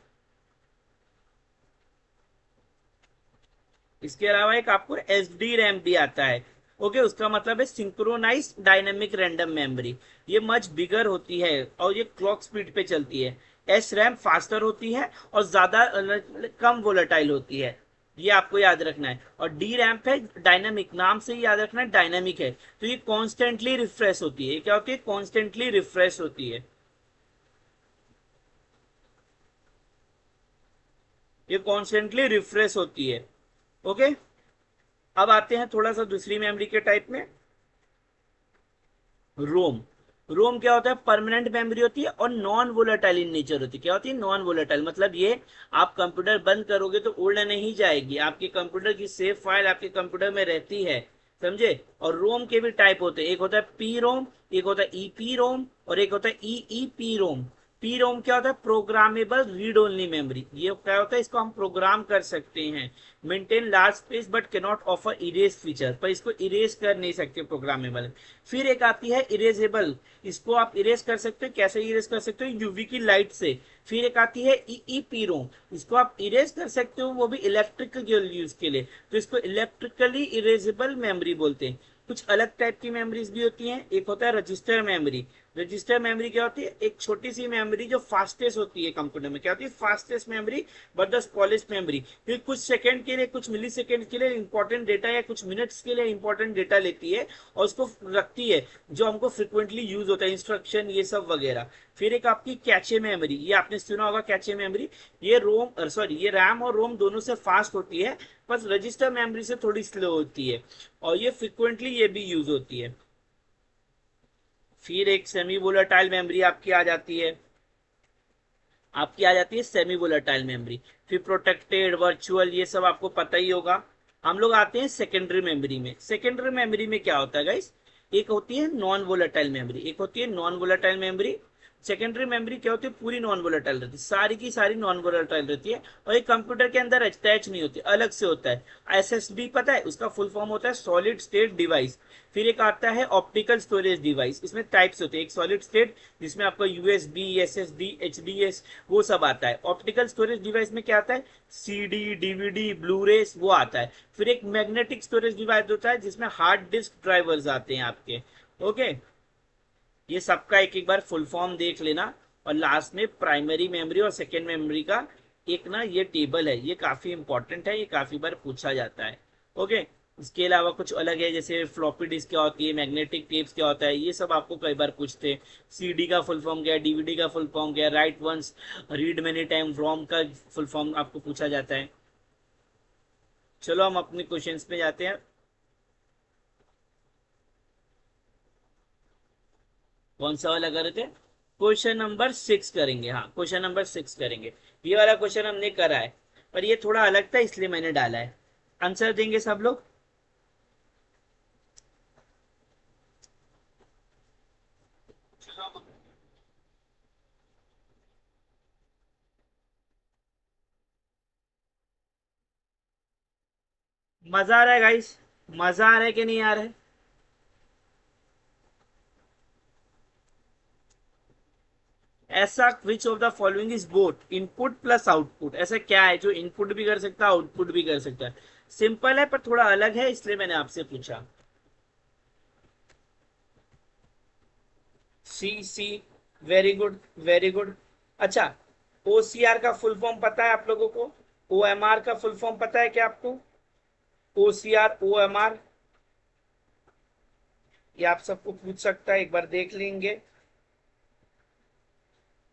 इसके अलावा एक आपको एस डी रैम भी आता है। ओके, उसका मतलब है सिंक्रोनाइज डायनेमिक रैंडम मेमोरी। ये मच बिगर होती है और ये क्लॉक स्पीड पे चलती है। एस रैम फास्टर होती है और ज्यादा कम वोलेटाइल होती है। ये आपको याद रखना है। और डी रैम है डायनेमिक, नाम से ही याद रखना है डायनेमिक है। तो ये कॉन्स्टेंटली रिफ्रेश होती है। ये क्या होती है? कॉन्स्टेंटली रिफ्रेश होती है। ये कॉन्स्टेंटली रिफ्रेश होती है। ओके, अब आते हैं थोड़ा सा दूसरी मेमोरी के टाइप में, रोम। रोम क्या होता है? परमानेंट मेमोरी होती है और नॉन वोलेटाइल इन नेचर होती है। क्या होती है? Non volatile. मतलब ये आप कंप्यूटर बंद करोगे तो उड़ नहीं जाएगी, आपके कंप्यूटर की सेव फाइल आपके कंप्यूटर में रहती है। समझे? और रोम के भी टाइप होते हैं, एक होता है पी रोम, एक होता है ईपी रोम और एक होता है E P ROM. P ROM क्या होता है? Programmable read only memory. ये क्या होता है? इसको हम प्रोग्राम कर सकते हैं। Maintain large space but can not offer erase feature, पर इसको इरेज कर नहीं सकते प्रोग्रामेबल। फिर एक आती है इरेजेबल। इसको आप इरेज कर सकते हो। कैसे इरेज कर सकते हो? यूवी की लाइट से। फिर एक आती है ईईपी रोम। इसको आप इरेज कर सकते हो, वो भी इलेक्ट्रिकल यूज के लिए। तो इसको इलेक्ट्रिकली इरेजेबल मेमोरी बोलते हैं। कुछ अलग टाइप की मेमोरीज भी होती हैं। एक होता है रजिस्टर मेमोरी। रजिस्टर मेमोरी क्या होती है? एक छोटी सी मेमोरी जो फास्टेस्ट होती है कंप्यूटर में। क्या होती है? Fastest memory but the smallest memory. फिर कुछ सेकंड के लिए, कुछ मिली सेकंड के लिए इंपॉर्टेंट डेटा या कुछ मिनट्स के लिए इंपॉर्टेंट डेटा लेती है और उसको रखती है, जो हमको फ्रिक्वेंटली यूज होता है, इंस्ट्रक्शन ये सब वगैरह। फिर एक आपकी कैचे मेमोरी, ये आपने सुना होगा कैचे मेमोरी। ये रोम सॉरी ये रैम और रोम दोनों से फास्ट होती है, बस रजिस्टर मेमोरी से थोड़ी स्लो होती है और ये फ्रिक्वेंटली ये भी यूज होती है। फिर एक सेमी वोलेटाइल मेमोरी आपकी आ जाती है। Semi volatile memory. फिर प्रोटेक्टेड, वर्चुअल, ये सब आपको पता ही होगा। हम लोग आते हैं सेकेंडरी मेमोरी में। सेकेंडरी मेमोरी में क्या होता है गाइस? एक होती है नॉन वोलेटाइल मेमोरी, एक होती है non volatile memory. Secondary memory क्या होती है? पूरी नॉन वोलेटाइल रहती है, सारी की सारी नॉन वोलेटाइल रहती है और ये कंप्यूटर के अंदर अटैच नहीं होती, अलग से होता है। एसएसडी पता है? उसका फुल फॉर्म होता है सॉलिड स्टेट डिवाइस। फिर एक आता है ऑप्टिकल स्टोरेज डिवाइस। इसमें टाइप्स होते हैं, एक सॉलिड स्टेट जिसमें आपका यूएसबी, एसएसडी, एचडीएस वो सब आता है। ऑप्टिकल स्टोरेज डिवाइस में क्या आता है? सीडी, डीवीडी, ब्लूरेस वो आता है। फिर एक मैग्नेटिक स्टोरेज डिवाइस होता है जिसमें हार्ड डिस्क ड्राइवर्स आते हैं आपके। ओके, ये सबका एक एक बार फुल फॉर्म देख लेना। और लास्ट में प्राइमरी मेमोरी और सेकेंड मेमोरी का एक ना ये टेबल है, ये काफी इंपॉर्टेंट है, ये काफी बार पूछा जाता है। ओके, इसके अलावा कुछ अलग है, जैसे फ्लॉपी डिस्क क्या होती है, मैग्नेटिक टेप्स क्या होता है, ये सब आपको कई बार पूछते हैं। सीडी का फुल फॉर्म क्या है, डीवीडी का फुल फॉर्म क्या है, write once read many time, ROM का फुल फॉर्म आपको पूछा जाता है। चलो हम अपने क्वेश्चंस पे जाते हैं। कौन सा वाला कर रहे थे? क्वेश्चन नंबर 6 करेंगे। हाँ, क्वेश्चन नंबर 6 करेंगे। ये वाला क्वेश्चन हमने करा है पर ये थोड़ा अलग था इसलिए मैंने डाला है। आंसर देंगे सब लोग? मजा आ रहा है गाइस? मजा आ रहा है कि नहीं आ रहा है? ऐसा विच of the following is both input plus output? ऐसा क्या है जो इनपुट भी कर सकता है आउटपुट भी कर सकता है? सिंपल है पर थोड़ा अलग है इसलिए मैंने आपसे पूछा। सी सी, वेरी गुड वेरी गुड। अच्छा, ओसीआर का फुल फॉर्म पता है आप लोगों को? ओएमआर का फुल फॉर्म पता है क्या आपको? ओसीआर, ओएमआर, ये आप सबको पूछ सकता है, एक बार देख लेंगे।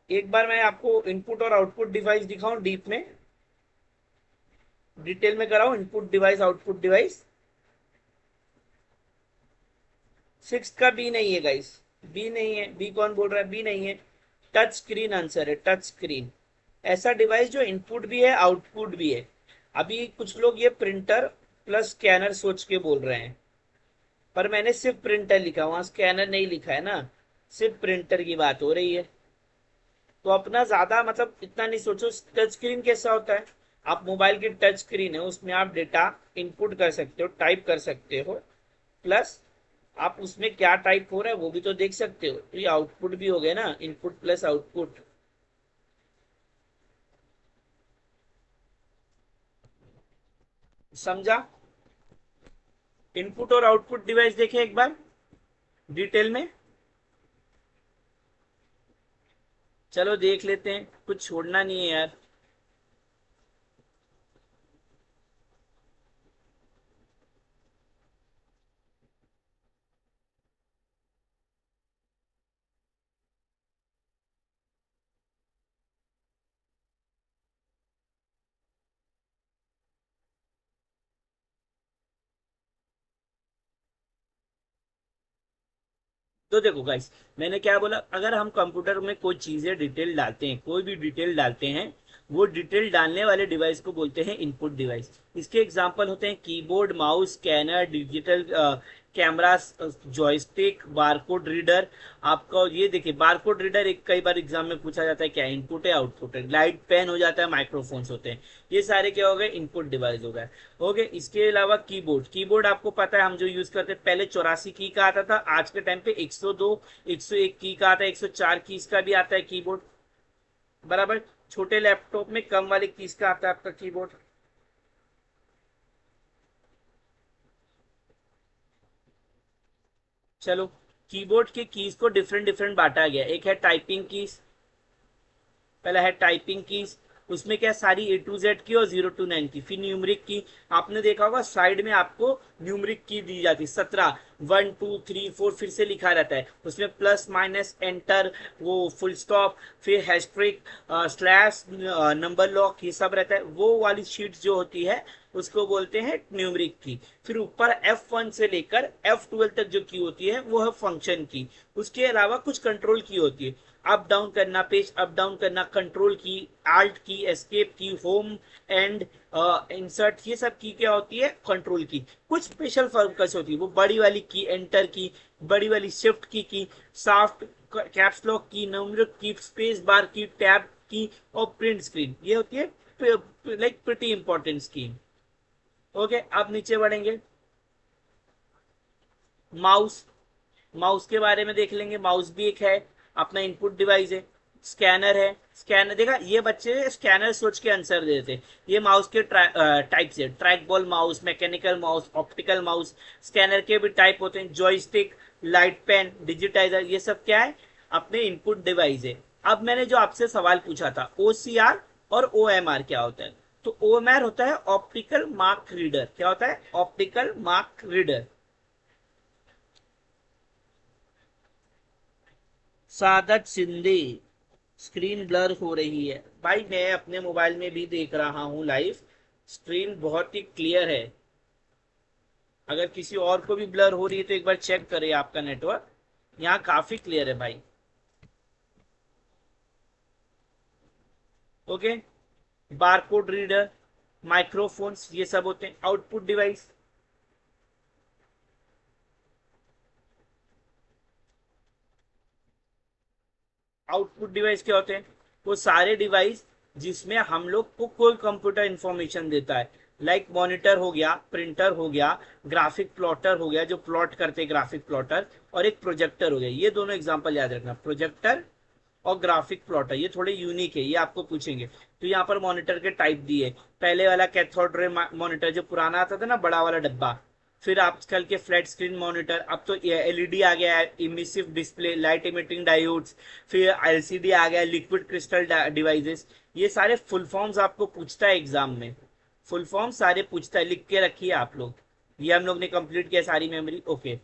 एक बार मैं आपको इनपुट और आउटपुट डिवाइस दिखाऊं डीप में, डिटेल में कराऊं input device output device. Six का बी नहीं है गाइस, बी नहीं है। बी कौन बोल रहा है? बी नहीं है। टच स्क्रीन आंसर है, टच स्क्रीन। ऐसा डिवाइस जो इनपुट भी है आउटपुट भी है। अभी कुछ लोग ये प्रिंटर प्लस स्कैनर सोच के बोल रहे हैं, पर मैंने सिर्फ प्रिंटर लिखा, वहां स्कैनर नहीं लिखा है ना, सिर्फ प्रिंटर की बात हो रही है। तो अपना ज्यादा मतलब इतना नहीं सोचो। टच स्क्रीन कैसा होता है, आप मोबाइल की टच स्क्रीन है उसमें आप डेटा इनपुट कर सकते हो, टाइप कर सकते हो, प्लस आप उसमें क्या टाइप हो रहा है वो भी तो देख सकते हो। तो ये आउटपुट भी हो गया ना, इनपुट प्लस आउटपुट। समझा? इनपुट और आउटपुट डिवाइस देखें एक बार डिटेल में। चलो देख लेते हैं, कुछ छोड़ना नहीं है यार। तो देखो गाइस, मैंने क्या बोला, अगर हम कंप्यूटर में कोई चीजें डिटेल डालते हैं, कोई भी डिटेल डालते हैं, वो डिटेल डालने वाले डिवाइस को बोलते हैं इनपुट डिवाइस। इसके एग्जांपल होते हैं keyboard, mouse, scanner, digital camera, joystick, barcode reader. आपका ये देखिए बारकोड रीडर एक कई बार एग्जाम में पूछा जाता है, क्या इनपुट है आउटपुट है। लाइट पेन हो जाता है, माइक्रोफोन्स होते हैं, ये सारे क्या हो गए, इनपुट डिवाइस हो गए। ओके, इसके अलावा कीबोर्ड, कीबोर्ड आपको पता है हम जो यूज करते हैं, पहले 84 की का आता था, आज के टाइम पे 102 101 की का आता है, 104 कीज का भी आता है कीबोर्ड, बराबर। छोटे लैपटॉप में कम वाले कीज का आता है आपका कीबोर्ड। चलो, कीबोर्ड के कीज को डिफरेंट डिफरेंट बांटा गया। एक है टाइपिंग कीज, पहला है टाइपिंग कीज, उसमें क्या सारी A to Z की और 0 to 9 की। फिर न्यूमरिक की, आपने देखा होगा साइड में आपको न्यूमरिक की दी जाती है 17, 1 2 3 4 फिर से लिखा रहता है, उसमें प्लस माइनस एंटर, वो फुल स्टॉप, फिर हैशट्रिक, स्लैश, नंबर लॉक, ये सब रहता है। वो वाली शीट जो होती है उसको बोलते हैं न्यूमरिक की। फिर ऊपर F1 से लेकर F12 तक जो की होती है वो है फंक्शन की। उसके अलावा कुछ कंट्रोल की होती है, अप डाउन करना, पेज अप डाउन करना, कंट्रोल की, आल्ट की, एस्केप की, होम एंड इंसर्ट, ये सब की क्या होती है, कंट्रोल की। कुछ स्पेशल फोकस होती है, वो बड़ी वाली की एंटर की, बड़ी वाली शिफ्ट की, सॉफ्ट कैप्स लॉक की, न्यूमेरिक की, स्पेस बार की, टैब की, और प्रिंट स्क्रीन, ये होती है like pretty important scheme. Okay, अब नीचे बढ़ेंगे। माउस, माउस के बारे में देख लेंगे। माउस भी एक है, अपना इनपुट डिवाइस है। स्कैनर है, स्कैनर देखा, ये बच्चे स्कैनर सोच के आंसर देते। ये माउस के टाइप से, track ball mouse, mechanical mouse, optical mouse. Scanner के भी टाइप होते हैं, जॉयस्टिक, लाइट पेन, डिजिटाइजर, ये सब क्या है, अपने इनपुट डिवाइस है। अब मैंने जो आपसे सवाल पूछा था, OCR और OMR क्या होता है, तो OMR होता है ऑप्टिकल मार्क रीडर। क्या होता है, ऑप्टिकल मार्क रीडर। सादत सिंधी, स्क्रीन ब्लर हो रही है भाई, मैं अपने मोबाइल में भी देख रहा हूँ लाइव, स्क्रीन बहुत ही क्लियर है। अगर किसी और को भी ब्लर हो रही है तो एक बार चेक करें आपका नेटवर्क, यहाँ काफी क्लियर है भाई। ओके, बारकोड रीडर, माइक्रोफोन्स, ये सब होते हैं आउटपुट डिवाइस। आउटपुट डिवाइस क्या होते हैं, वो सारे डिवाइस जिसमें हम लोग को कोई कंप्यूटर इंफॉर्मेशन देता है। लाइक मॉनिटर हो गया, प्रिंटर हो गया, ग्राफिक प्लॉटर हो गया जो प्लॉट करते ग्राफिक प्लॉटर, और एक प्रोजेक्टर हो गया। ये दोनों एग्जांपल याद रखना, प्रोजेक्टर और ग्राफिक प्लॉटर, ये थोड़े यूनिक है, ये आपको पूछेंगे। तो यहाँ पर मॉनिटर के टाइप दिए, पहले वाला कैथोड रे मॉनिटर जो पुराना आता था ना, बड़ा वाला डब्बा। फिर आजकल के फ्लैट स्क्रीन मॉनिटर, अब तो LED आ गया है, emissive display, light emitting diodes. फिर LCD आ गया, लिक्विड क्रिस्टल डिवाइसेस। ये सारे फुल फॉर्म्स आपको पूछता है एग्जाम में, फुल फॉर्म सारे पूछता है, लिख के रखिए आप लोग। ये हम लोग ने कंप्लीट किया सारी मेमोरी। ओके,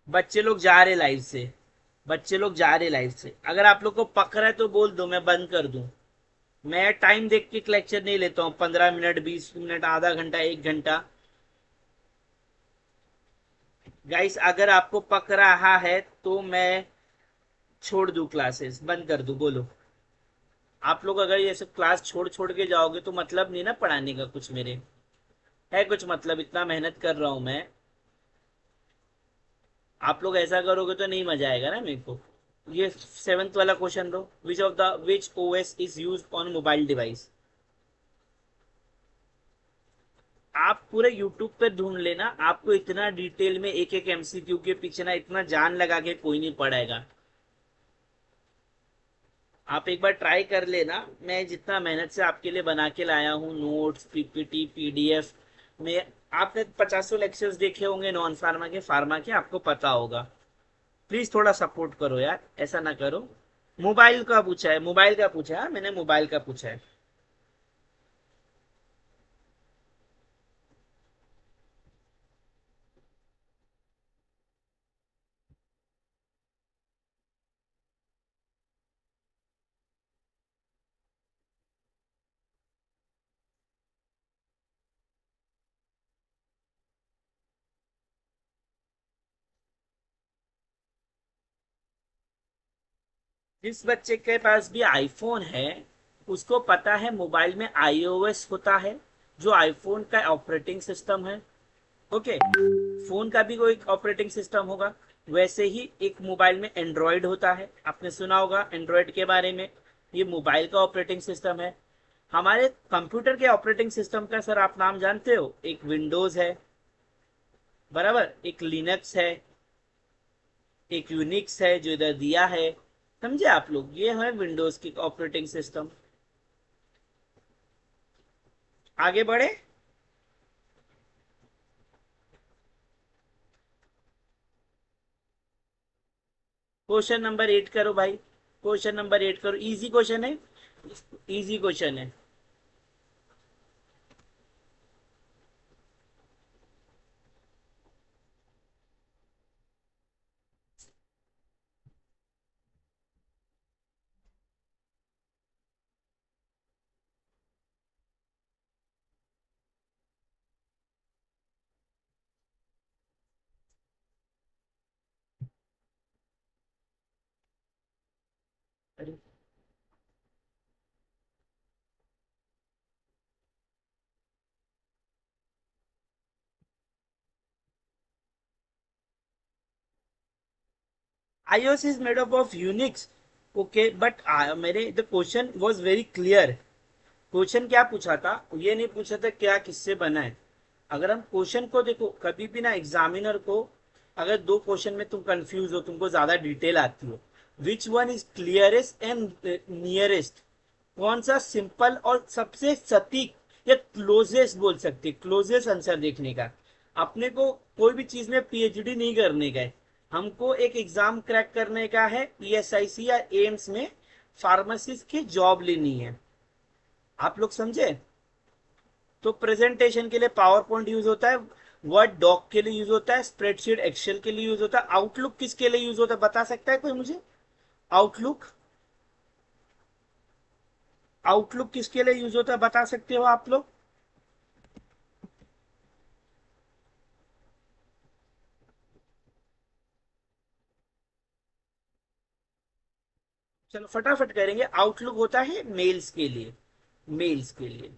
बच्चे लोग जा रहे लाइव से, बच्चे लोग जा रहे लाइव से। अगर आप लोग को पक रहा है तो बोल दो, मैं बंद कर दूं। मैं टाइम देख के लेक्चर नहीं लेता हूँ, 15 मिनट, 20 मिनट, आधा घंटा, 1 घंटा। गाइस, अगर आपको पक रहा है तो मैं छोड़ दूं, क्लासेस बंद कर दूं, बोलो। आप लोग अगर ये सब क्लास छोड़ छोड़ के जाओगे तो मतलब नहीं ना पढ़ाने का कुछ, मेरे है कुछ मतलब, इतना मेहनत कर रहा हूं मैं। आप लोग ऐसा करोगे तो नहीं मजा आएगा ना मेरे को। ये सेवेंथ वाला क्वेश्चन दो, which OS is use on mobile device. आप पूरे यूट्यूब पे ढूंढ लेना, आपको इतना डिटेल में एक एक एमसीक्यू के पीछे ना इतना जान लगा के कोई नहीं पढ़ेगा। आप एक बार ट्राई कर लेना, मैं जितना मेहनत से आपके लिए बना के लाया हूँ नोट्स पीपीटी पीडीएफ में। आपने 50 लेक्चर्स देखे होंगे नॉन फार्मा के, फार्मा के, आपको पता होगा। प्लीज थोड़ा सपोर्ट करो यार, ऐसा ना करो। मोबाइल का पूछा है, मोबाइल का पूछा है, मैंने मोबाइल का पूछा है। जिस बच्चे के पास भी आईफोन है उसको पता है मोबाइल में आईओएस होता है, जो आईफोन का ऑपरेटिंग सिस्टम है। ओके, फोन का भी कोई ऑपरेटिंग सिस्टम होगा, वैसे ही एक मोबाइल में एंड्रॉयड होता है, आपने सुना होगा एंड्रॉयड के बारे में। ये मोबाइल का ऑपरेटिंग सिस्टम है। हमारे कंप्यूटर के ऑपरेटिंग सिस्टम का सर आप नाम जानते हो? एक विंडोज है, बराबर, एक लिनक्स है, एक यूनिक्स है जो इधर दिया है। समझे आप लोग, ये है विंडोज की ऑपरेटिंग सिस्टम। आगे बढ़े। क्वेश्चन नंबर 8 करो भाई, क्वेश्चन नंबर 8 करो, इजी क्वेश्चन है, इजी क्वेश्चन है। अरे iOS is made up of Unix. Okay, but मेरे the question was very clear. Question क्या पूछा था, ये नहीं पूछा था क्या किससे बना है। अगर हम क्वेश्चन को देखो, कभी भी ना एग्जामिनर को, अगर दो क्वेश्चन में तुम कंफ्यूज हो, तुमको ज्यादा डिटेल आती हो, which one is clearest and nearest, कौन सा सिंपल और सबसे सटीक या क्लोजेस्ट बोल सकते, क्लोजेस्ट आंसर देखने का। अपने को कोई भी चीज में पीएचडी नहीं करने का है, हमको एक एग्जाम क्रैक करने का है, ईएसआईसी या एम्स में फार्मासिस्ट की जॉब लेनी है। आप लोग समझे? तो प्रेजेंटेशन के लिए पावर पॉइंट यूज होता है, वर्ड डॉक के लिए यूज होता है, स्प्रेडशीट एक्सेल के लिए यूज होता है, आउटलुक किसके लिए यूज होता है बता सकता है कोई मुझे? आउटलुक, आउटलुक किसके लिए यूज होता है बता सकते हो आप लोग? चलो फटाफट करेंगे। आउटलुक होता है मेल्स के लिए, मेल्स के लिए।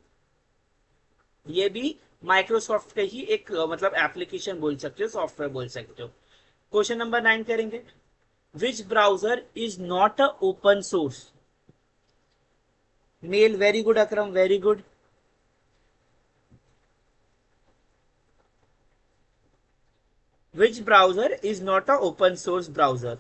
ये भी माइक्रोसॉफ्ट का ही एक मतलब एप्लीकेशन बोल सकते हो, सॉफ्टवेयर बोल सकते हो। क्वेश्चन नंबर 9 करेंगे। Which browser is not a open source? Mail, very good Akram, very good. Which browser is not a open source browser?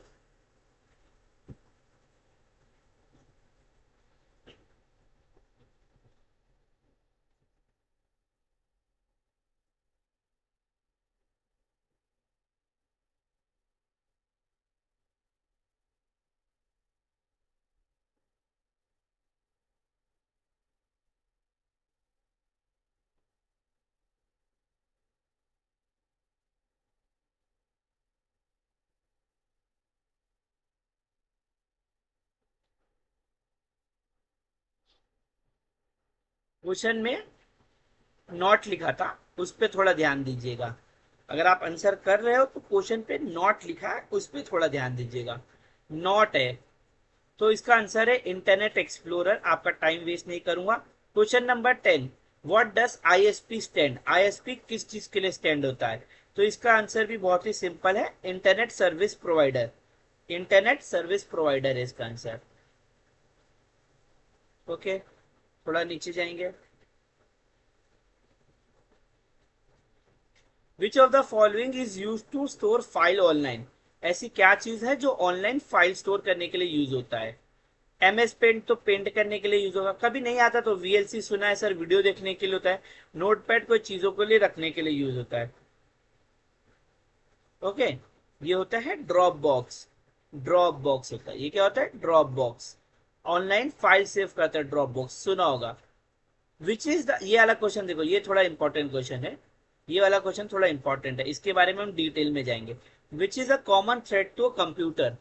Question में नॉट लिखा था, उस पर थोड़ा ध्यान दीजिएगा। अगर आप आंसर कर रहे हो तो क्वेश्चन पे नॉट लिखा है, उस पर थोड़ा ध्यान दीजिएगा। नॉट है तो इसका आंसर है इंटरनेट एक्सप्लोरर। आपका टाइम वेस्ट नहीं करूंगा। Question number 10, what does ISP stand? ISP किस चीज के लिए स्टैंड होता है? तो इसका आंसर भी बहुत ही सिंपल है, internet service provider. Internet service provider है इसका आंसर। ओके, थोड़ा नीचे जाएंगे। Which of the following is use to store file online? ऐसी क्या चीज है जो ऑनलाइन फाइल स्टोर करने के लिए यूज होता है? MS पेंट तो पेंट करने के लिए यूज होगा, कभी नहीं आता तो VLC सुना है सर, वीडियो देखने के लिए होता है। नोटपैड कोई चीजों के लिए रखने के लिए यूज होता है। ओके, ये होता है ड्रॉप बॉक्स। ड्रॉप बॉक्स होता है, ये क्या होता है? Drop box. Online file save करता है ड्रॉप बॉक्स, सुना होगा। विच इज द, ये वाला क्वेश्चन देखो, ये थोड़ा इंपॉर्टेंट क्वेश्चन है। ये वाला क्वेश्चन थोड़ा इंपॉर्टेंट है, इसके बारे में हम डिटेल में जाएंगे। Which is a common thread to a computer?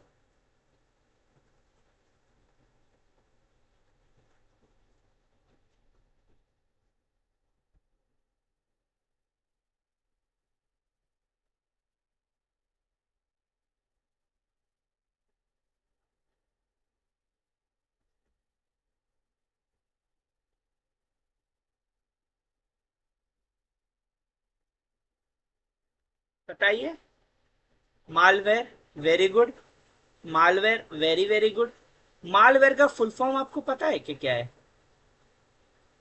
बताइए। Malware, very good. Malware, very very good. Malware का फुल फॉर्म आपको पता है कि क्या है?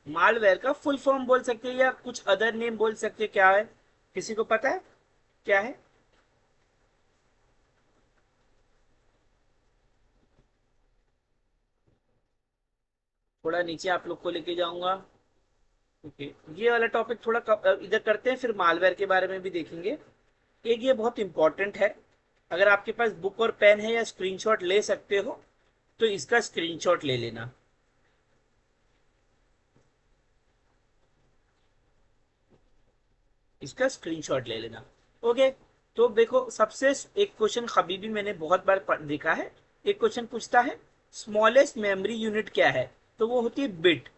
मालवेयर का फुल फॉर्म बोल सकते हैं या कुछ अदर नेम बोल सकते हैं, क्या है? किसी को पता है क्या है? थोड़ा नीचे आप लोग को लेके जाऊंगा। ओके, ये वाला टॉपिक थोड़ा इधर करते हैं, फिर मालवेयर के बारे में भी देखेंगे। एक ये बहुत इंपॉर्टेंट है, अगर आपके पास बुक और पेन है या स्क्रीनशॉट ले सकते हो तो इसका स्क्रीनशॉट ले लेना। इसका स्क्रीनशॉट ले लेना। ओके, तो देखो, सबसे एक क्वेश्चन कभी भी मैंने बहुत बार देखा है। एक क्वेश्चन पूछता है स्मॉलेस्ट मेमोरी यूनिट क्या है, तो वो होती है बिट।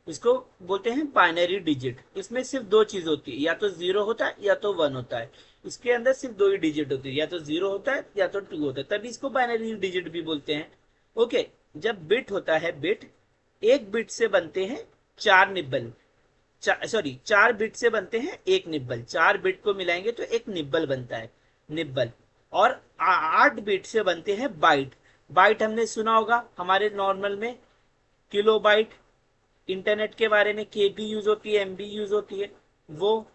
इसको बोलते हैं बाइनरी डिजिट। इसमें सिर्फ दो चीज होती है, या तो जीरो होता है या तो वन होता है। इसके अंदर सिर्फ दो ही डिजिट होती है, या तो जीरो होता है या तो टू होता है, तभी इसको बाइनरी डिजिट भी बोलते हैं। ओके, जब बिट होता है, बिट, एक बिट से बनते हैं चार निब्बल। सॉरी, चार बिट से बनते हैं एक निब्बल। चार बिट को मिलाएंगे तो एक निब्बल बनता है, निब्बल। और आठ बिट से बनते हैं बाइट। बाइट हमने सुना होगा हमारे नॉर्मल में, किलो बाइट। इंटरनेट के बारे में KB यूज होती है, MB यूज होती है, वो।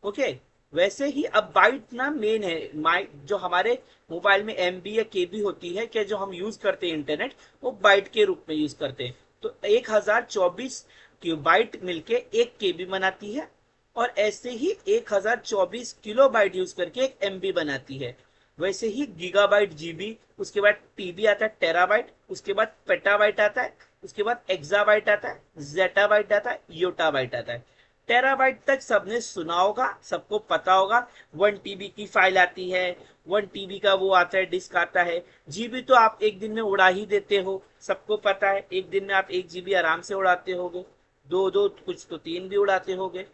ओके, वैसे ही अब बाइट ना मेन है। जो हमारे मोबाइल में MB या KB होती है, क्या जो हम यूज करते हैं इंटरनेट, वो बाइट के रूप में यूज करते हैं। तो 1024 बाइट मिलके 1 KB बनाती है, और ऐसे ही 1024 किलो बाइट यूज करके एक MB बनाती है। वैसे ही गीगाबाइट, GB, उसके बाद TB आता है, टेराबाइट, उसके बाद पेटाबाइट आता है, उसके बाद एक्साबाइट आता है, जेटाबाइट आता है, योटाबाइट आता है। टेराबाइट तक सबने सुना होगा, सबको पता होगा। 1 TB की फाइल आती है, 1 TB का वो आता है, डिस्क आता है। GB तो आप एक दिन में उड़ा ही देते हो, सबको पता है, एक दिन में आप 1 GB आराम से उड़ाते होगे, दो दो कुछ तो तीन भी उड़ाते होगे।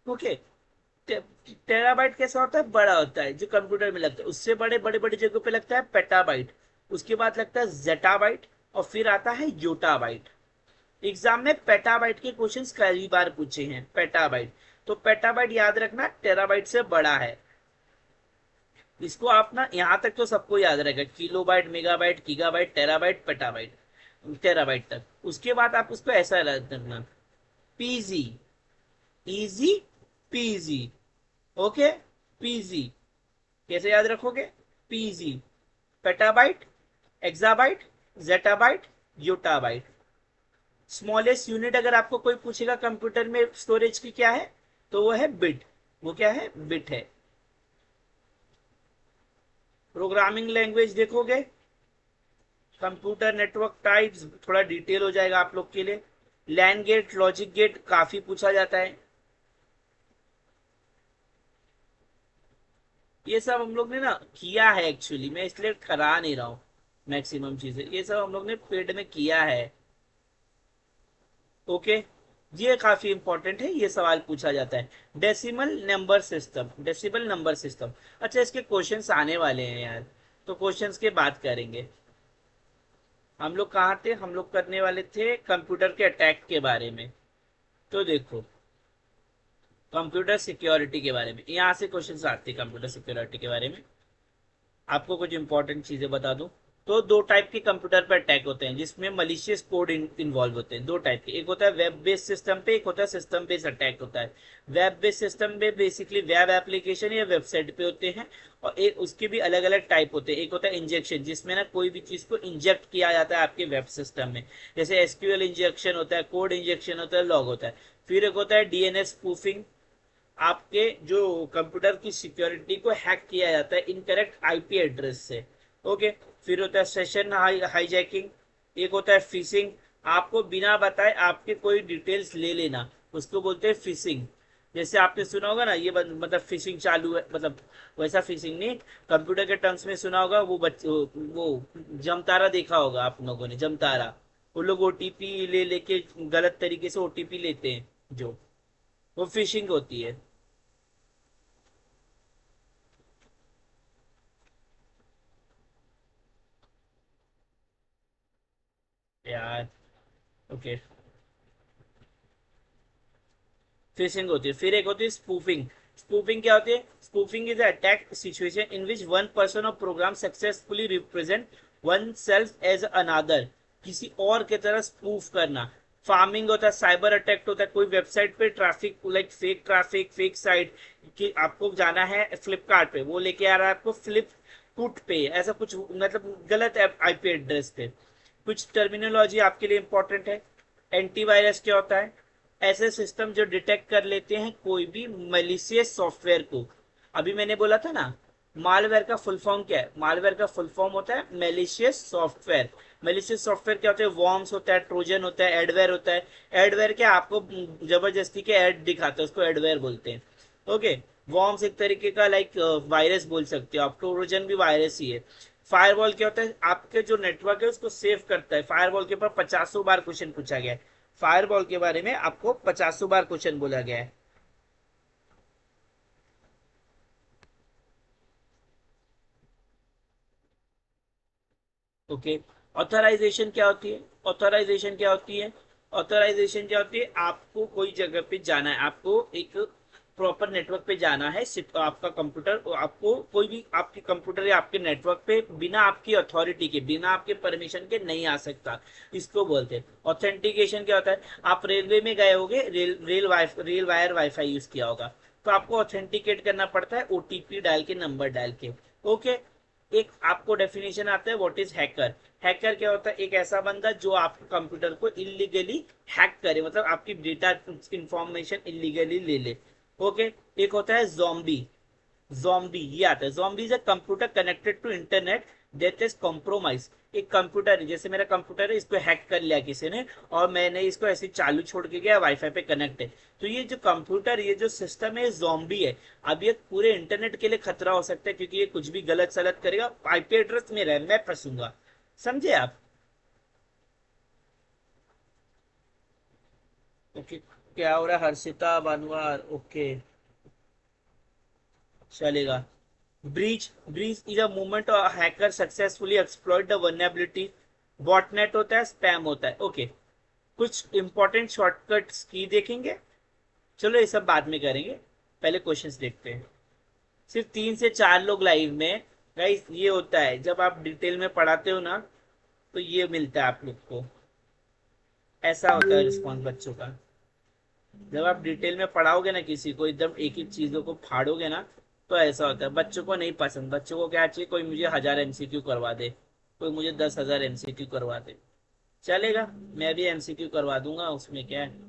ओके, टेराबाइट कैसा होता है? बड़ा होता है, जो कंप्यूटर में लगता है। उससे बड़े बड़े बड़ी जगहों पे लगता है पेटाबाइट। उसके बाद लगता है जेटाबाइट, और फिर आता है योटाबाइट। एग्जाम में पेटाबाइट के क्वेश्चंस कई बार पूछे हैं, पेटाबाइट। तो पेटाबाइट याद रखना टेराबाइट से बड़ा है। इसको आप ना, यहां तक तो सबको याद रहेगा, kilobyte, megabyte, gigabyte, terabyte, petabyte, terabyte तक। उसके बाद आप उसको ऐसा याद रखना, PG, easy PG. Okay, PG कैसे याद रखोगे? PG, petabyte, exabyte, zettabyte, yottabyte. Smallest unit अगर आपको कोई पूछेगा कंप्यूटर में स्टोरेज की क्या है, तो वो है बिट। वो क्या है? बिट है। प्रोग्रामिंग लैंग्वेज देखोगे, कंप्यूटर नेटवर्क टाइप्स, थोड़ा डिटेल हो जाएगा आप लोग के लिए। लैन गेट, लॉजिक गेट काफी पूछा जाता है। ये सब हम लोग ने ना किया है एक्चुअली, मैं इसलिए करा नहीं रहा हूँ। मैक्सिमम चीजें ये सब हम लोग ने पेड में किया है। ओके, ये काफी इंपॉर्टेंट है, ये सवाल पूछा जाता है। Decimal number system, decimal number system. अच्छा, इसके क्वेश्चंस आने वाले हैं यार, तो क्वेश्चंस के बात करेंगे। हम लोग कहाँ थे? हम लोग करने वाले थे कंप्यूटर के अटैक के बारे में। तो देखो, कंप्यूटर सिक्योरिटी के बारे में, यहाँ से क्वेश्चन आते हैं कंप्यूटर सिक्योरिटी के बारे में। आपको कुछ इंपॉर्टेंट चीजें बता दूं, तो दो टाइप के कंप्यूटर पर अटैक होते हैं जिसमें मलिशियस कोड इन्वॉल्व होते हैं। दो टाइप के, एक होता है वेब बेस्ड सिस्टम पे, एक होता है सिस्टम बेस्ड अटैक होता है। वेब बेस्ड सिस्टम पे बेसिकली वेब एप्लीकेशन या वेबसाइट पे होते हैं, और एक उसके भी अलग अलग टाइप होते हैं। एक होता है इंजेक्शन, जिसमें ना कोई भी चीज को इंजेक्ट किया जाता है आपके वेब सिस्टम में, जैसे एसक्यूएल इंजेक्शन होता है, कोड इंजेक्शन होता है, लॉग होता है। फिर एक होता है डीएनएस स्पूफिंग, आपके जो कंप्यूटर की सिक्योरिटी को हैक किया जाता है इनकरेक्ट आईपी एड्रेस से। ओके। फिर होता है सेशन हाईजैकिंग, एक होता है फिशिंग, आपको बिना बताए आपके कोई डिटेल्स ले लेना, उसको बोलते हैं फिशिंग। जैसे आपने सुना होगा ना, ये मतलब फिशिंग चालू है, मतलब वैसा फिशिंग नहीं, कंप्यूटर के टर्म्स में सुना होगा, वो जमतारा देखा होगा आप लोगों ने, जमतारा। वो लोग ओटीपी ले लेके गलत तरीके से ओटीपी लेते हैं, जो वो फिशिंग होती है यार। ओके। फिशिंग होती है, फिर एक होती है स्पूफिंग। स्पूफिंग क्या होती है? Spoofing is attack situation in which one person or program successfully represent one self as another, किसी और के तरह स्पूफ करना। फार्मिंग होता है, साइबर अटैक होता है, कोई वेबसाइट पे ट्रैफिक, फेक साइट, कि आपको जाना है फ्लिपकार्ट पे, वो लेके आ रहा है आपको फ्लिप फुट पे, ऐसा कुछ, मतलब गलत आईपी एड्रेस पे। कुछ टर्मिनोलॉजी आपके लिए इंपॉर्टेंट है। एंटीवायरस क्या होता है? ऐसे सिस्टम जो डिटेक्ट कर लेते हैं कोई भी मलिशियस सॉफ्टवेयर को। अभी मैंने बोला था ना, मालवेयर का फुल फॉर्म क्या है? मालवेयर का फुल फॉर्म होता है मेलिशियस सॉफ्टवेयर। मेलिशियस सॉफ्टवेयर क्या होता है? वॉर्म्स होता है, ट्रोजन होता है, एडवेयर होता है। एडवेयर क्या, आपको जबरदस्ती के ऐड दिखाते हैं, उसको एडवेयर बोलते हैं। ओके। वॉर्म्स एक तरीके का लाइक वायरस बोल सकते हो आप, ट्रोजन भी वायरस ही है। फायरवॉल क्या होता है? आपके जो नेटवर्क है उसको सेव करता है। फायरवॉल के ऊपर 50 बार क्वेश्चन पूछा गया है, फायरवॉल के बारे में आपको 50 बार क्वेश्चन बोला गया है। ओके। ऑथराइजेशन क्या होती है? ऑथराइजेशन क्या होती है? ऑथराइजेशन क्या होती है? आपको कोई जगह पे जाना है, आपको एक प्रॉपर नेटवर्क पे जाना है, आपका कंप्यूटर, आपको कोई भी आपके कंप्यूटर या आपके नेटवर्क पे बिना आपकी अथॉरिटी के, बिना आपके परमिशन के नहीं आ सकता, इसको बोलते हैं। ऑथेंटिकेशन क्या होता है? आप रेलवे में गए होगे, रेल वायर वाईफाई यूज किया होगा, तो आपको ऑथेंटिकेट करना पड़ता है ओटीपी डाल के, नंबर डाल के। ओके। एक आपको डेफिनेशन आता है व्हाट इज हैकर। हैकर क्या होता है? एक ऐसा बंदा जो आपके कंप्यूटर को इलीगली हैक करे, मतलब आपकी डेटा इंफॉर्मेशन इलीगली ले ले। ओके। एक होता है जॉम्बी। जॉम्बी ये आता है, zombie is a computer connected to internet that is compromise. एक कंप्यूटर है, जैसे मेरा कंप्यूटर है, इसको हैक कर लिया किसी ने, और मैंने इसको ऐसे चालू छोड़ के गया, वाईफाई पे कनेक्ट है, तो ये जो कंप्यूटर, ये जो सिस्टम है, ये जॉम्बी है। अब ये पूरे इंटरनेट के लिए खतरा हो सकता है, क्योंकि ये कुछ भी गलत सलत करेगा, आईपी एड्रेस मेरा है, मैं फंसूंगा। समझे आप? ओके। क्या हो रहा है? हर्षिता बानवार, ओके, चलेगा। Breach, breach is a movement hacker successfully exploit the vulnerability. Botnet होता है, स्पैम होता है। ओके। कुछ इंपॉर्टेंट शॉर्टकट्स की देखेंगे, चलो ये सब बाद में करेंगे, पहले क्वेश्चंस देखते हैं। सिर्फ 3 से 4 लोग लाइव में। गाइस ये होता है जब आप डिटेल में पढ़ाते हो ना, तो ये मिलता है आप लोग को, ऐसा होता है रिस्पॉन्स बच्चों का। जब आप डिटेल में पढ़ाओगे ना किसी को, एकदम एक एक चीजों को फाड़ोगे ना, तो ऐसा होता है। बच्चों को नहीं पसंद, बच्चों को क्या चाहिए? कोई मुझे 1000 एमसीक्यू करवा दे, कोई मुझे 10,000 एमसीक्यू करवा दे। चलेगा, मैं भी एमसीक्यू करवा दूंगा, उसमें क्या है।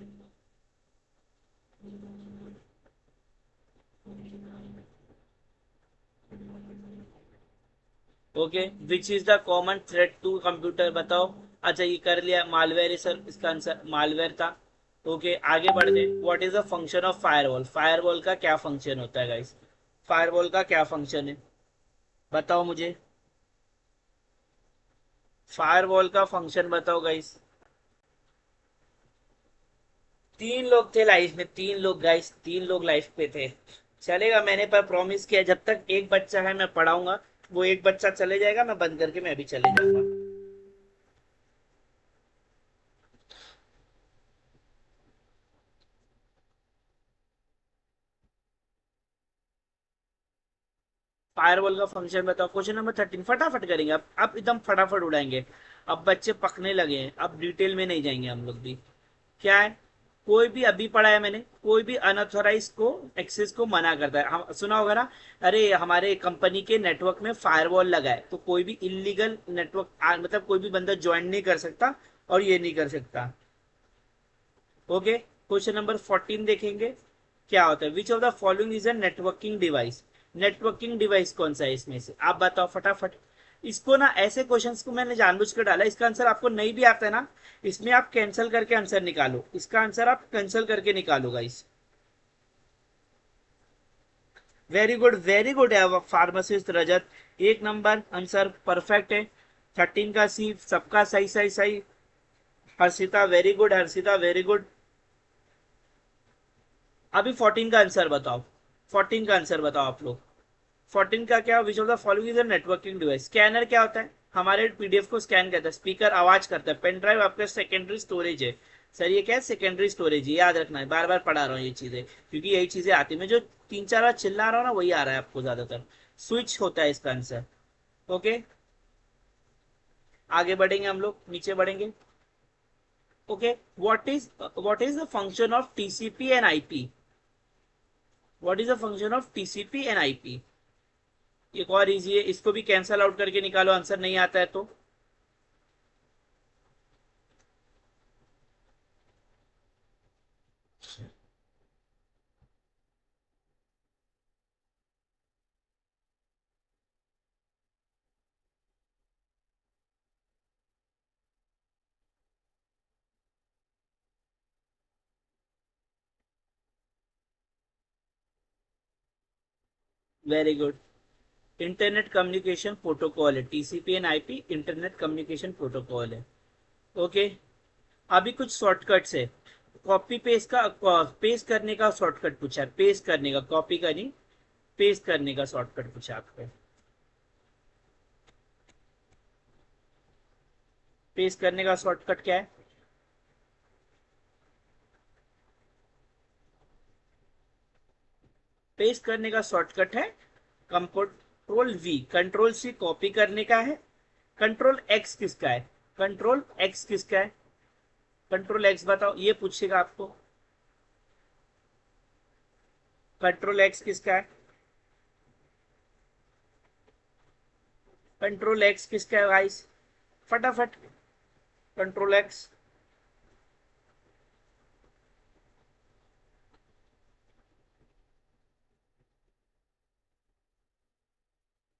Okay. Which is the common threat to computer, बताओ। अच्छा ये कर लिया, मालवेयर है सर, इसका आंसर मालवेयर था। ओके, आगे बढ़ते। What is the function of firewall? Firewall का क्या फंक्शन होता है गाइस? फायरवॉल का क्या फंक्शन है, बताओ मुझे। फायरवॉल का फंक्शन बताओ गाइस। 3 लोग थे लाइफ में, 3 लोग गाइस, 3 लोग लाइफ पे थे। चलेगा, मैंने पर प्रॉमिस किया जब तक एक बच्चा है मैं पढ़ाऊंगा। वो एक बच्चा चले जाएगा, मैं बंद करके मैं भी चले जाऊंगा। फायरवॉल का फंक्शन बताओ। क्वेश्चन नंबर 13 फटाफट करेंगे, अब एकदम फटाफट उड़ाएंगे। अब बच्चे पकने लगे हैं, अब डिटेल में नहीं जाएंगे हम लोग भी। क्या है, कोई भी अभी पढ़ा है मैंने, कोई भी अनऑथोराइज को एक्सेस को मना करता है। हम सुना होगा ना, अरे हमारे कंपनी के नेटवर्क में फायरवॉल लगा है, तो कोई भी इलीगल नेटवर्क मतलब कोई भी बंदा ज्वाइन नहीं कर सकता और ये नहीं कर सकता। ओके, क्वेश्चन नंबर 14 देखेंगे। क्या होता है, विच of the following is a networking device. Networking device कौन सा है इसमें से, आप बताओ फटाफट। इसको ना, ऐसे क्वेश्चंस को मैंने जानबूझ कर डाला, इसका आंसर आपको नहीं भी आता है ना, इसमें आप कैंसिल करके आंसर निकालो, इसका आंसर आप कैंसिल करके निकालो गाइस। वेरी गुड है फार्मासिस्ट रजत, एक नंबर आंसर परफेक्ट है। 13 का सी सबका सही सही सही। Harshita very good, Harshita very good. अभी 14 का आंसर बताओ, 14 का आंसर बताओ आप लोग। 14 का क्या, विच of the following is a networking device. Scanner क्या होता है, हमारे पीडीएफ को स्कैन करता है। स्पीकर आवाज करता है। पेन ड्राइव आपका सेकेंडरी स्टोरेज है। सर ये क्या है, सेकेंडरी स्टोरेज है, याद रखना है, बार बार पढ़ा रहा हूँ ये चीजें, क्योंकि यही चीजें आती है। मैं जो 3 4 बार चिल्ला रहा हूँ ना, वही आ रहा है आपको ज्यादातर। स्विच होता है इसका आंसर। ओके, आगे बढ़ेंगे हम लोग, नीचे बढ़ेंगे। Okay, what is the function of TCP and IP. What is the function of TCP and IP. एक और इजी है, इसको भी कैंसल आउट करके निकालो, आंसर नहीं आता है तो। Very good, internet communication protocol है, TCP and IP internet communication protocol है। ओके, अभी कुछ शॉर्टकट्स है। कॉपी पेस्ट का, पेस्ट करने का शॉर्टकट पूछा है, पेस्ट करने का, कॉपी का नहीं, पेस्ट करने का शॉर्टकट पूछा आपको। पेस्ट करने का शॉर्टकट क्या है, पेस्ट करने का शॉर्टकट है control V, control C copy करने का है। कंट्रोल एक्स किसका है, कंट्रोल एक्स किसका है, कंट्रोल एक्स बताओ, ये पूछेगा आपको। कंट्रोल एक्स किसका है, कंट्रोल एक्स किसका है गाइस, फटाफट। कंट्रोल एक्स,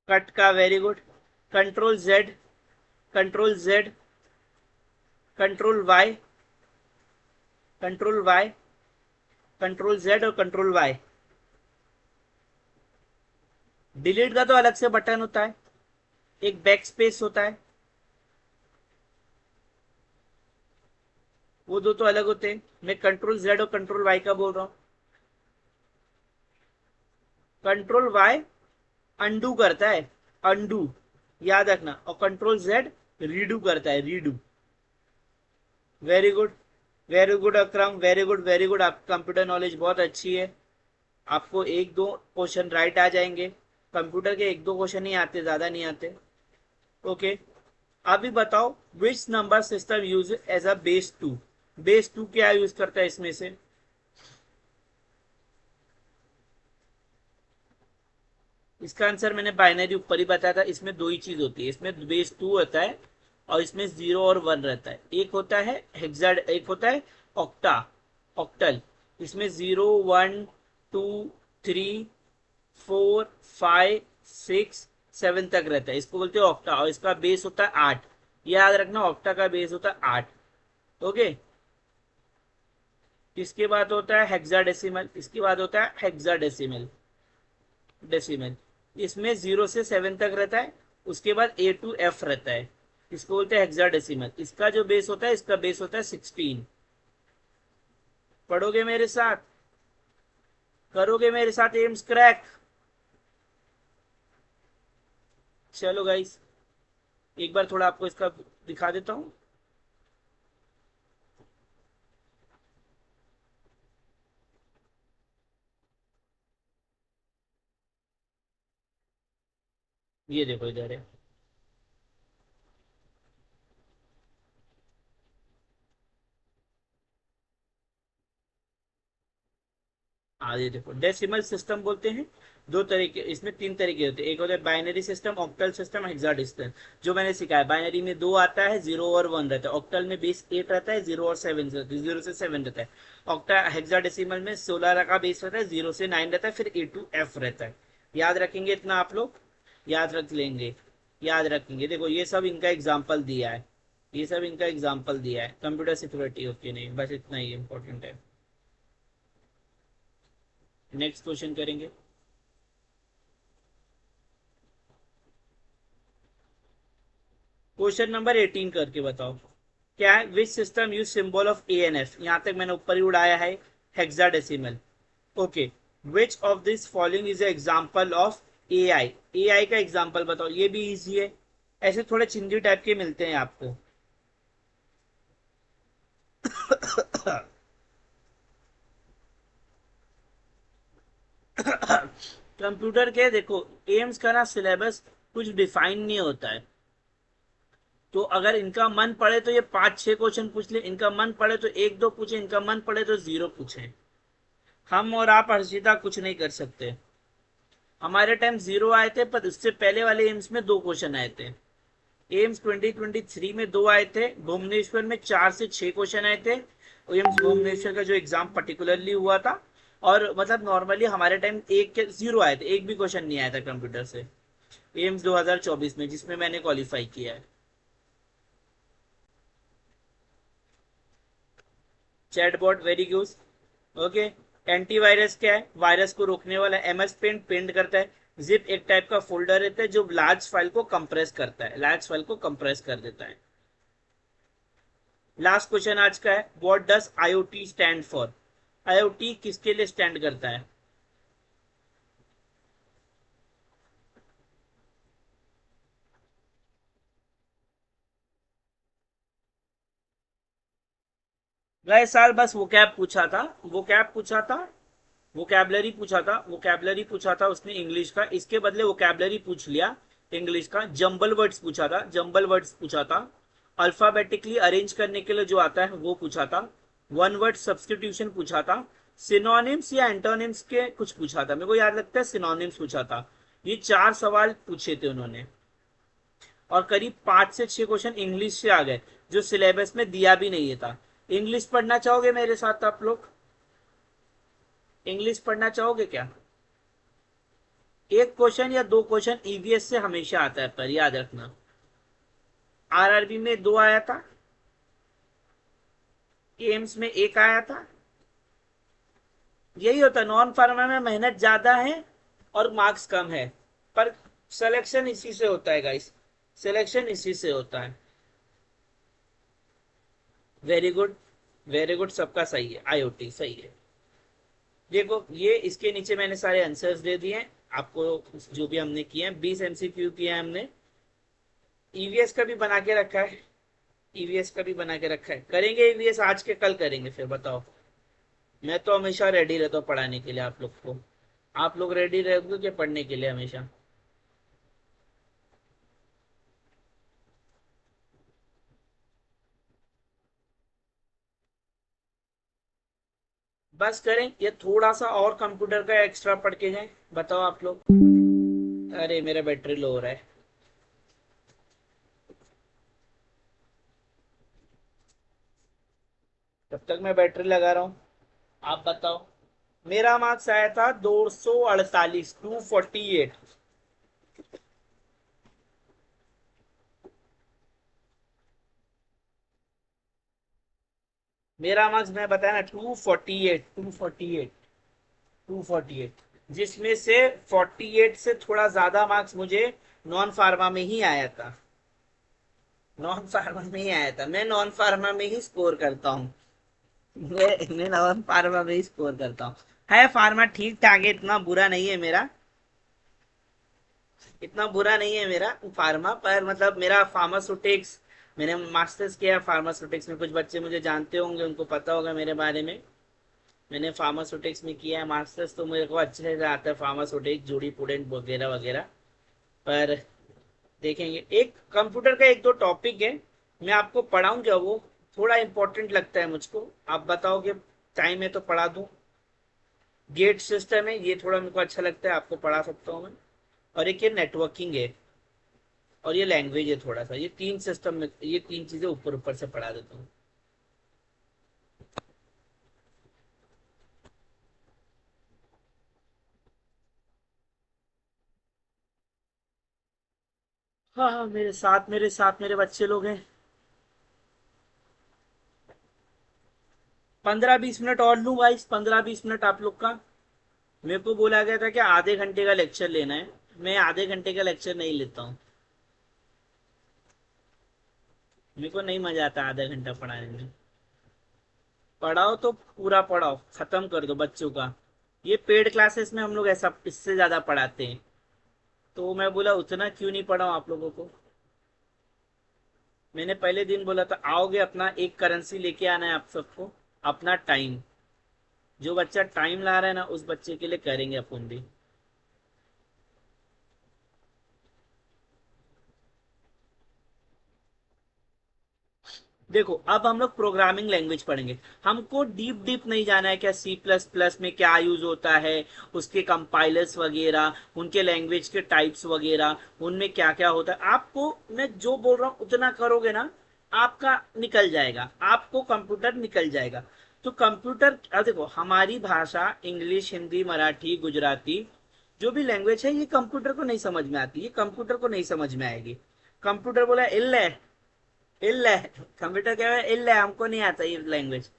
कट का, very good. Control Z, control Z, control Y, control Y, control Z और कंट्रोल वाई। डिलीट का तो अलग से बटन होता है, एक बैक स्पेस होता है, वो दो तो अलग होते हैं। मैं कंट्रोल जेड और कंट्रोल वाई का बोल रहा हूँ। कंट्रोल वाई अंडू करता है, अंडू, याद रखना, और कंट्रोल जेड रीडू करता है, redo. Very good, very good Akram, very good very good, आपकी कंप्यूटर नॉलेज बहुत अच्छी है। आपको एक दो क्वेश्चन राइट आ जाएंगे, कंप्यूटर के एक दो क्वेश्चन ही आते, ज्यादा नहीं आते। ओके, अभी बताओ, which number system use as a base two. Base two क्या यूज करता है इसमें से, इसका आंसर मैंने बाइनरी ऊपर ही बताया था। इसमें दो ही चीज होती है, इसमें बेस टू होता है और इसमें 0 और 1 रहता है। एक होता है हेक्सा, एक होता है ऑक्टा, ऑक्टल। इसमें 0 1 2 3 4 5 6 7 तक रहता है, इसको बोलते हैं ऑक्टा, और इसका बेस होता है 8। याद रखना, ऑक्टा का बेस होता है 8। ओके, इसके बाद होता है हेक्साडेसिमल, इसके बाद होता है हेक्साडेसिमल, डेसिमल। इसमें 0 से 7 तक रहता है, उसके बाद A to F रहता है, इसको बोलते हैं हेक्साडेसिमल। इसका जो बेस होता है, इसका बेस होता है 16। पढ़ोगे मेरे साथ, करोगे मेरे साथ एम्स क्रैक। चलो गाइस, एक बार थोड़ा आपको इसका दिखा देता हूँ। ये देखो इधर है। हाँ ये देखो, डेसिमल सिस्टम बोलते हैं। दो तरीके, इसमें तीन तरीके होते हैं। एक होता है binary system, octal system, hexadecimal. जो मैंने सिखाया, बाइनरी में दो आता है, जीरो और वन रहता है। ऑक्टल में बेस एट रहता है, जीरो और सेवन रहता है, जीरो से सेवन रहता है। ऑक्टा हेक्साडेसिमल में 16 का बेस रहता है, जीरो से नाइन रहता है, फिर ए टू एफ रहता है। याद रखेंगे इतना आप लोग? याद रख लेंगे, याद रखेंगे। देखो ये सब इनका एग्जाम्पल दिया है, ये सब इनका एग्जाम्पल दिया है। कंप्यूटर सिक्योरिटी ओके, नहीं बस इतना ही इंपॉर्टेंट है। नेक्स्ट क्वेश्चन करेंगे। क्वेश्चन नंबर 18 करके बताओ। क्या है? Which system use symbol of A and F? यहां तक मैंने ऊपर ही उड़ाया है, hexadecimal. Okay, which of this following is example of A I? A I का एग्जाम्पल बताओ, ये भी इजी है। ऐसे थोड़े चिंदी टाइप के मिलते हैं आपको। कंप्यूटर के देखो, एम्स का ना सिलेबस कुछ डिफाइन नहीं होता है। तो अगर इनका मन पड़े तो ये पांच छह क्वेश्चन पूछ ले, इनका मन पड़े तो एक दो पूछे, इनका मन पड़े तो जीरो पूछे। हम और आप हर्षिता कुछ नहीं कर सकते। हमारे टाइम जीरो आए थे, पर उससे पहले वाले एम्स में दो क्वेश्चन आए थे। एम्स 2023 में दो आए थे, भुवनेश्वर में चार से छह क्वेश्चन आए थे। एम्स भुवनेश्वर का जो एग्जाम पर्टिकुलरली हुआ था। और मतलब नॉर्मली हमारे टाइम एक के जीरो आए थे, एक भी क्वेश्चन नहीं आया था कंप्यूटर से। एम्स 2024 में, जिसमें मैंने क्वालिफाई किया है। Chatbot very good. Okay. Antivirus क्या है? वायरस को रोकने वाला। एमएस पेंट पेंट करता है। जिप एक टाइप का फोल्डर रहता है जो लार्ज फाइल को कंप्रेस करता है, लार्ज फाइल को कंप्रेस कर देता है। लास्ट क्वेश्चन आज का है, what does IoT stand for? IoT किसके लिए स्टैंड करता है? गए साल बस वो कैब पूछा था, वो कैब पूछा था, वोकैबलरी पूछा था, वोकैबलरी पूछा था उसने इंग्लिश का। इसके बदले वोकैबलरी पूछ लिया इंग्लिश का। जंबल वर्ड्स पूछा था, जंबल वर्ड्स पूछा था। अल्फाबेटिकली अरेंज करने के लिए जो आता है वो पूछा था। वन वर्ड सब्सटीट्यूशन पूछा था। सिनोनिम्स या एंटोनिम्स के कुछ पूछा था, मेरे को याद लगता है सिनोनिम्स पूछा था। ये चार सवाल पूछे थे उन्होंने। और करीब पांच से छह क्वेश्चन इंग्लिश से आ गए, जो सिलेबस में दिया भी नहीं था। इंग्लिश पढ़ना चाहोगे मेरे साथ आप लोग? इंग्लिश पढ़ना चाहोगे क्या? एक क्वेश्चन या दो क्वेश्चन ईवीएस से हमेशा आता है, पर याद रखना। आरआरबी में दो आया था, एम्स में एक आया था। यही होता है, नॉन फार्मा में मेहनत ज्यादा है और मार्क्स कम है, पर सिलेक्शन इसी से होता है गाइस, सिलेक्शन इसी से होता है। वेरी गुड, वेरी गुड, सबका सही है, आईओटी सही है। देखो ये इसके नीचे मैंने सारे आंसर्स दे दिए हैं आपको, जो भी हमने किए हैं। 20 एमसीक्यू किए हैं हमने। ईवीएस का भी बना के रखा है, ईवीएस का भी बना के रखा है। करेंगे ईवीएस आज के कल करेंगे, फिर बताओ। मैं तो हमेशा रेडी रहता हूँ पढ़ाने के लिए आप लोग को। आप लोग रेडी रहोगे क्या पढ़ने के लिए हमेशा? बस करें या थोड़ा सा और कंप्यूटर का एक्स्ट्रा पढ़ के जाएं? बताओ आप लोग। अरे मेरा बैटरी लो हो रहा है। तब तक मैं बैटरी लगा रहा हूँ, आप बताओ। मेरा मार्क्स आया था 248, 248। मेरा मार्क्स मैं बताया ना, 248, 248, 248। जिसमें से 48 से थोड़ा ज्यादा मार्क्स मुझे नॉन फार्मा में ही आया था। नॉन फार्मा में ही आया था, मैं नॉन फार्मा में ही स्कोर करता हूँ। मैं नॉन फार्मा में ही स्कोर करता हूँ। है फार्मा ठीक ठाक है, इतना बुरा नहीं है मेरा, इतना बुरा नहीं है मेरा फार्मा। पर मतलब मेरा फार्मास्यूटिक्स, मैंने मास्टर्स किया फार्मास्यूटिक्स में। कुछ बच्चे मुझे जानते होंगे, उनको पता होगा मेरे बारे में। मैंने फार्मास्यूटिक्स में किया है मास्टर्स, तो मेरे को अच्छे से आता है फार्मास्यूटिक्स, जूडी पुडेंट वगैरह वगैरह। पर देखेंगे। एक कंप्यूटर का एक दो टॉपिक है, मैं आपको पढ़ाऊं क्या? वो थोड़ा इंपॉर्टेंट लगता है मुझको, आप बताओगे टाइम है तो पढ़ा दूं। गेट सिस्टम है, ये थोड़ा मेरे को अच्छा लगता है, आपको पढ़ा सकता हूँ मैं। और एक ये नेटवर्किंग है, और ये लैंग्वेज है थोड़ा सा। ये तीन सिस्टम में, ये तीन चीजें ऊपर ऊपर से पढ़ा देता हूँ। हाँ हाँ, मेरे बच्चे लोग हैं। 15-20 मिनट और लूँ भाई, 15-20 मिनट आप लोग का। मेरे को बोला गया था कि आधे घंटे का लेक्चर लेना है, मैं आधे घंटे का लेक्चर नहीं लेता हूँ। मेरे को नहीं मजा आता आधा घंटा पढ़ाने में। पढ़ाओ तो पूरा पढ़ाओ, खत्म कर दो बच्चों का। ये पेड क्लासेस में हम लोग ऐसा इससे ज्यादा पढ़ाते हैं, तो मैं बोला उतना क्यों नहीं पढ़ाऊं आप लोगों को। मैंने पहले दिन बोला था आओगे, अपना एक करेंसी लेके आना है आप सबको, अपना टाइम। जो बच्चा टाइम ला रहा है ना, उस बच्चे के लिए करेंगे अपन भी। देखो अब हम लोग प्रोग्रामिंग लैंग्वेज पढ़ेंगे। हमको डीप डीप नहीं जाना है क्या सी प्लस प्लस में क्या यूज होता है, उसके कंपाइलर्स वगैरह, उनके लैंग्वेज के टाइप्स वगैरह, उनमें क्या क्या होता है। आपको मैं जो बोल रहा हूँ उतना करोगे ना, आपका निकल जाएगा, आपको कंप्यूटर निकल जाएगा। तो कंप्यूटर, अब देखो हमारी भाषा इंग्लिश, हिंदी, मराठी, गुजराती, जो भी लैंग्वेज है, ये कंप्यूटर को नहीं समझ में आती, ये कंप्यूटर को नहीं समझ में आएगी। कंप्यूटर बोला इल्ल है, इल्ल है। कंप्यूटर क्या है? इल्ल है, हमको नहीं आता ये लैंग्वेज।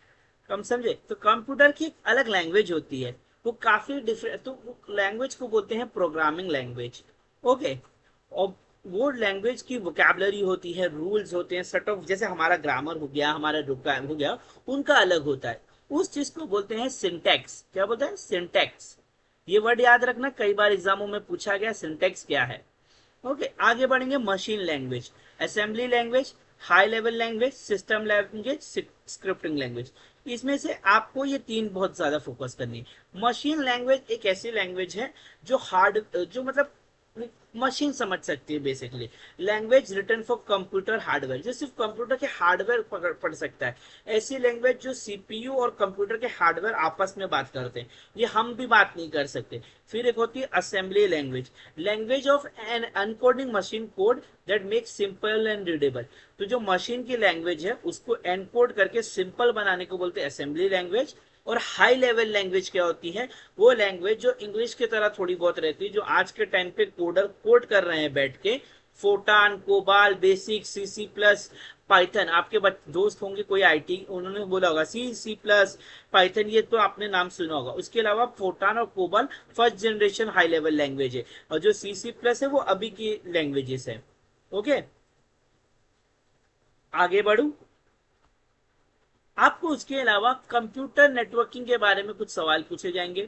कम समझे? तो कंप्यूटर की एक अलग लैंग्वेज होती है, वो काफी डिफरेंट, तो वो लैंग्वेज को बोलते हैं प्रोग्रामिंग लैंग्वेज। ओके। और वो लैंग्वेज की वोकैबलरी होती है, रूल्स होते हैं, सेट ऑफ, जैसे हमारा ग्रामर हो गया, हमारा हो गया, उनका अलग होता है। उस चीज को बोलते हैं सिंटैक्स। क्या बोलते हैं? सिंटैक्स। ये वर्ड याद रखना, कई बार एग्जामों में पूछा गया सिंटैक्स क्या है। ओके, आगे बढ़ेंगे। Machine language, assembly language, high level language, system language, scripting language. इसमें से आपको ये तीन बहुत ज्यादा फोकस करनी है। मशीन लैंग्वेज एक ऐसी लैंग्वेज है जो हार्ड, जो मतलब मशीन समझ सकती है basically. Language return for computer hardware, जो सिर्फ कंप्यूटर के हार्डवेयर पढ़ सकता है। ऐसी लैंग्वेज जो सीपीयू और कंप्यूटर के हार्डवेयर आपस में बात करते हैं, ये हम भी बात नहीं कर सकते। फिर एक होती है assembly language, language of an encoding machine code that make simple and readable. तो जो मशीन की लैंग्वेज है उसको एनकोड करके सिंपल बनाने को बोलते हैं असेंबली लैंग्वेज। और हाई लेवल लैंग्वेज क्या होती है? वो लैंग्वेज जो इंग्लिश की तरह थोड़ी बहुत रहती है, जो आज के टाइम पे कोडर कोड कर रहे हैं बैठ के। फोटान, कोबाल, बेसिक, सी सी प्लस, पाइथन। आपके दोस्त होंगे कोई आईटी, उन्होंने बोला होगा सी सी प्लस, पाइथन, ये तो आपने नाम सुना होगा। उसके अलावा फोटान और COBOL first generation high level language है, और जो सी सी प्लस है वो अभी की लैंग्वेजेस है। ओके, आगे बढ़ू। आपको उसके अलावा कंप्यूटर नेटवर्किंग के बारे में कुछ सवाल पूछे जाएंगे।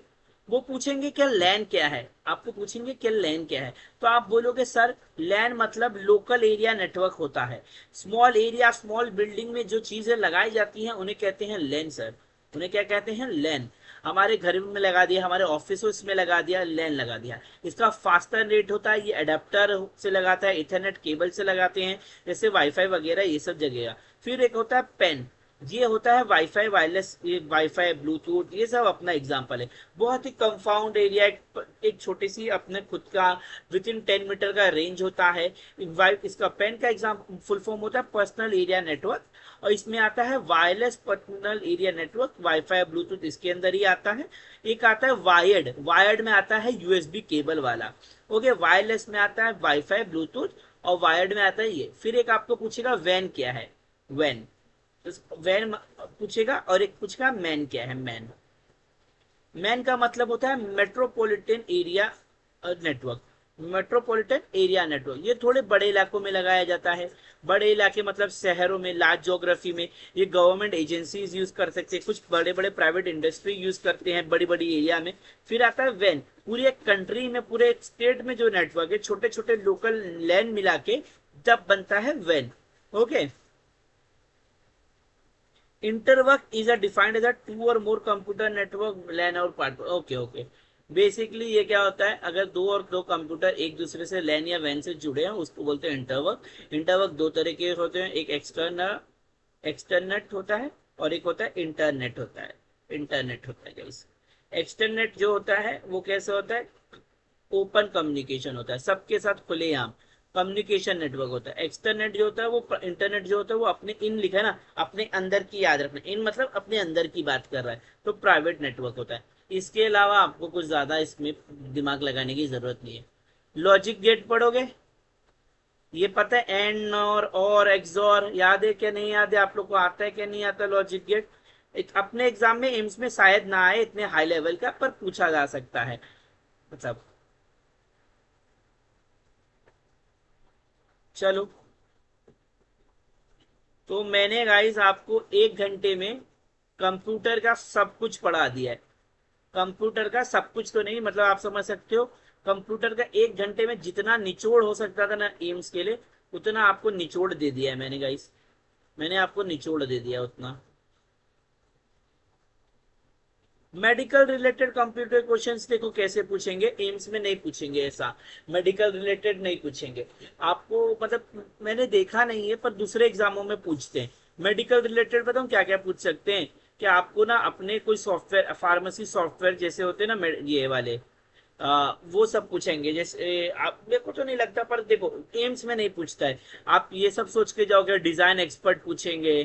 वो पूछेंगे क्या लैन क्या है, आपको पूछेंगे क्या लैन क्या है। तो आप बोलोगे सर लैन मतलब लोकल एरिया नेटवर्क होता है। स्मॉल एरिया, स्मॉल बिल्डिंग में जो चीजें लगाई जाती हैं उन्हें कहते हैं लैन सर। उन्हें क्या कहते हैं? लैन। हमारे घर में लगा दिया, हमारे ऑफिस में लगा दिया, लैन लगा दिया। इसका फास्टर रेट होता है, ये अडेप्टर से लगाता है, इथरनेट केबल से लगाते हैं, जैसे वाईफाई वगैरह ये सब जगह। फिर एक होता है पेन, ये होता है वाईफाई वायरलेस, ये वाईफाई ब्लूटूथ, ये सब अपना एग्जांपल है। बहुत ही कंपाउंड एरिया, एक छोटी सी अपने खुद का विद इन 10 मीटर का रेंज होता है। इसका पेन का एग्जाम फुल फॉर्म होता है पर्सनल एरिया नेटवर्क। और इसमें आता है wireless personal area network, wifi Bluetooth इसके अंदर ही आता है। एक आता है वायर्ड, वायर्ड में आता है यूएसबी केबल वाला। ओके, वायरलेस में आता है वाईफाई ब्लूटूथ, और वायर्ड में आता है ये। फिर एक आपको पूछेगा वैन क्या है, वैन। वैन पूछेगा, और एक पूछेगा मैन क्या है, मैन। मैन का मतलब होता है metropolitan area network. Metropolitan area network ये थोड़े बड़े इलाकों में लगाया जाता है। बड़े इलाके मतलब शहरों में, लार्ज ज्योग्राफी में। ये गवर्नमेंट एजेंसीज यूज कर सकते हैं, कुछ बड़े बड़े प्राइवेट इंडस्ट्री यूज करते हैं बड़ी बड़ी एरिया में। फिर आता है वैन, पूरी एक कंट्री में, पूरे एक स्टेट में जो नेटवर्क है, छोटे छोटे लोकल लैन मिला के जब बनता है वैन। Okay. Interwork is a defined as a two or more computer network LAN or part. Okay, okay. Basically ये क्या होता है, अगर दो और दो कंप्यूटर एक दूसरे से लैन या वैन से जुड़े हैं उसको बोलते हैं इंटरवर्क। इंटरवर्क दो तरह के होते हैं, एक एक्सटर्नल एक्सटर्नेट होता है और एक होता है इंटरनेट होता है। इंटरनेट होता है गाइस। एक्सटर्नेट जो होता है वो कैसे होता है, ओपन कम्युनिकेशन होता है, सबके साथ खुलेआम कम्युनिकेशन नेटवर्क होता है। एक्सटर्नेट जो होता है वो, इंटरनेट जो होता है वो अपने इन लिखा है ना, अपने अंदर की याद रखना, इन मतलब अपने अंदर की बात कर रहा है, तो प्राइवेट नेटवर्क होता है। इसके अलावा आपको कुछ ज्यादा इसमें दिमाग लगाने की जरूरत नहीं है। लॉजिक गेट पढ़ोगे, ये पता है एंड नॉर और एक्सॉर याद है क्या नहीं याद है, आप लोग को आता है क्या नहीं आता लॉजिक गेट। अपने एग्जाम में एम्स में शायद ना आए इतने हाई लेवल का, पर पूछा जा सकता है मतलब। चलो, तो मैंने गाइस आपको 1 घंटे में कंप्यूटर का सब कुछ पढ़ा दिया है। कंप्यूटर का सब कुछ तो नहीं, मतलब आप समझ सकते हो, कंप्यूटर का 1 घंटे में जितना निचोड़ हो सकता था ना एम्स के लिए, उतना आपको निचोड़ दे दिया है मैंने गाइस। मैंने आपको निचोड़ दे दिया उतना। मेडिकल रिलेटेड कंप्यूटर क्वेश्चंस देखो कैसे पूछेंगे, एम्स में नहीं पूछेंगे ऐसा। मेडिकल रिलेटेड नहीं पूछेंगे आपको, मतलब मैंने देखा नहीं है पर दूसरे एग्जामों में पूछते हैं। मेडिकल रिलेटेड बताऊं क्या क्या पूछ सकते हैं, कि आपको ना अपने कोई सॉफ्टवेयर, फार्मेसी सॉफ्टवेयर जैसे होते हैं ना, ये वाले वो सब पूछेंगे। जैसे आप, मेरे को तो नहीं लगता, पर देखो एम्स में नहीं पूछता है। आप ये सब सोच के जाओगे, डिजाइन एक्सपर्ट पूछेंगे,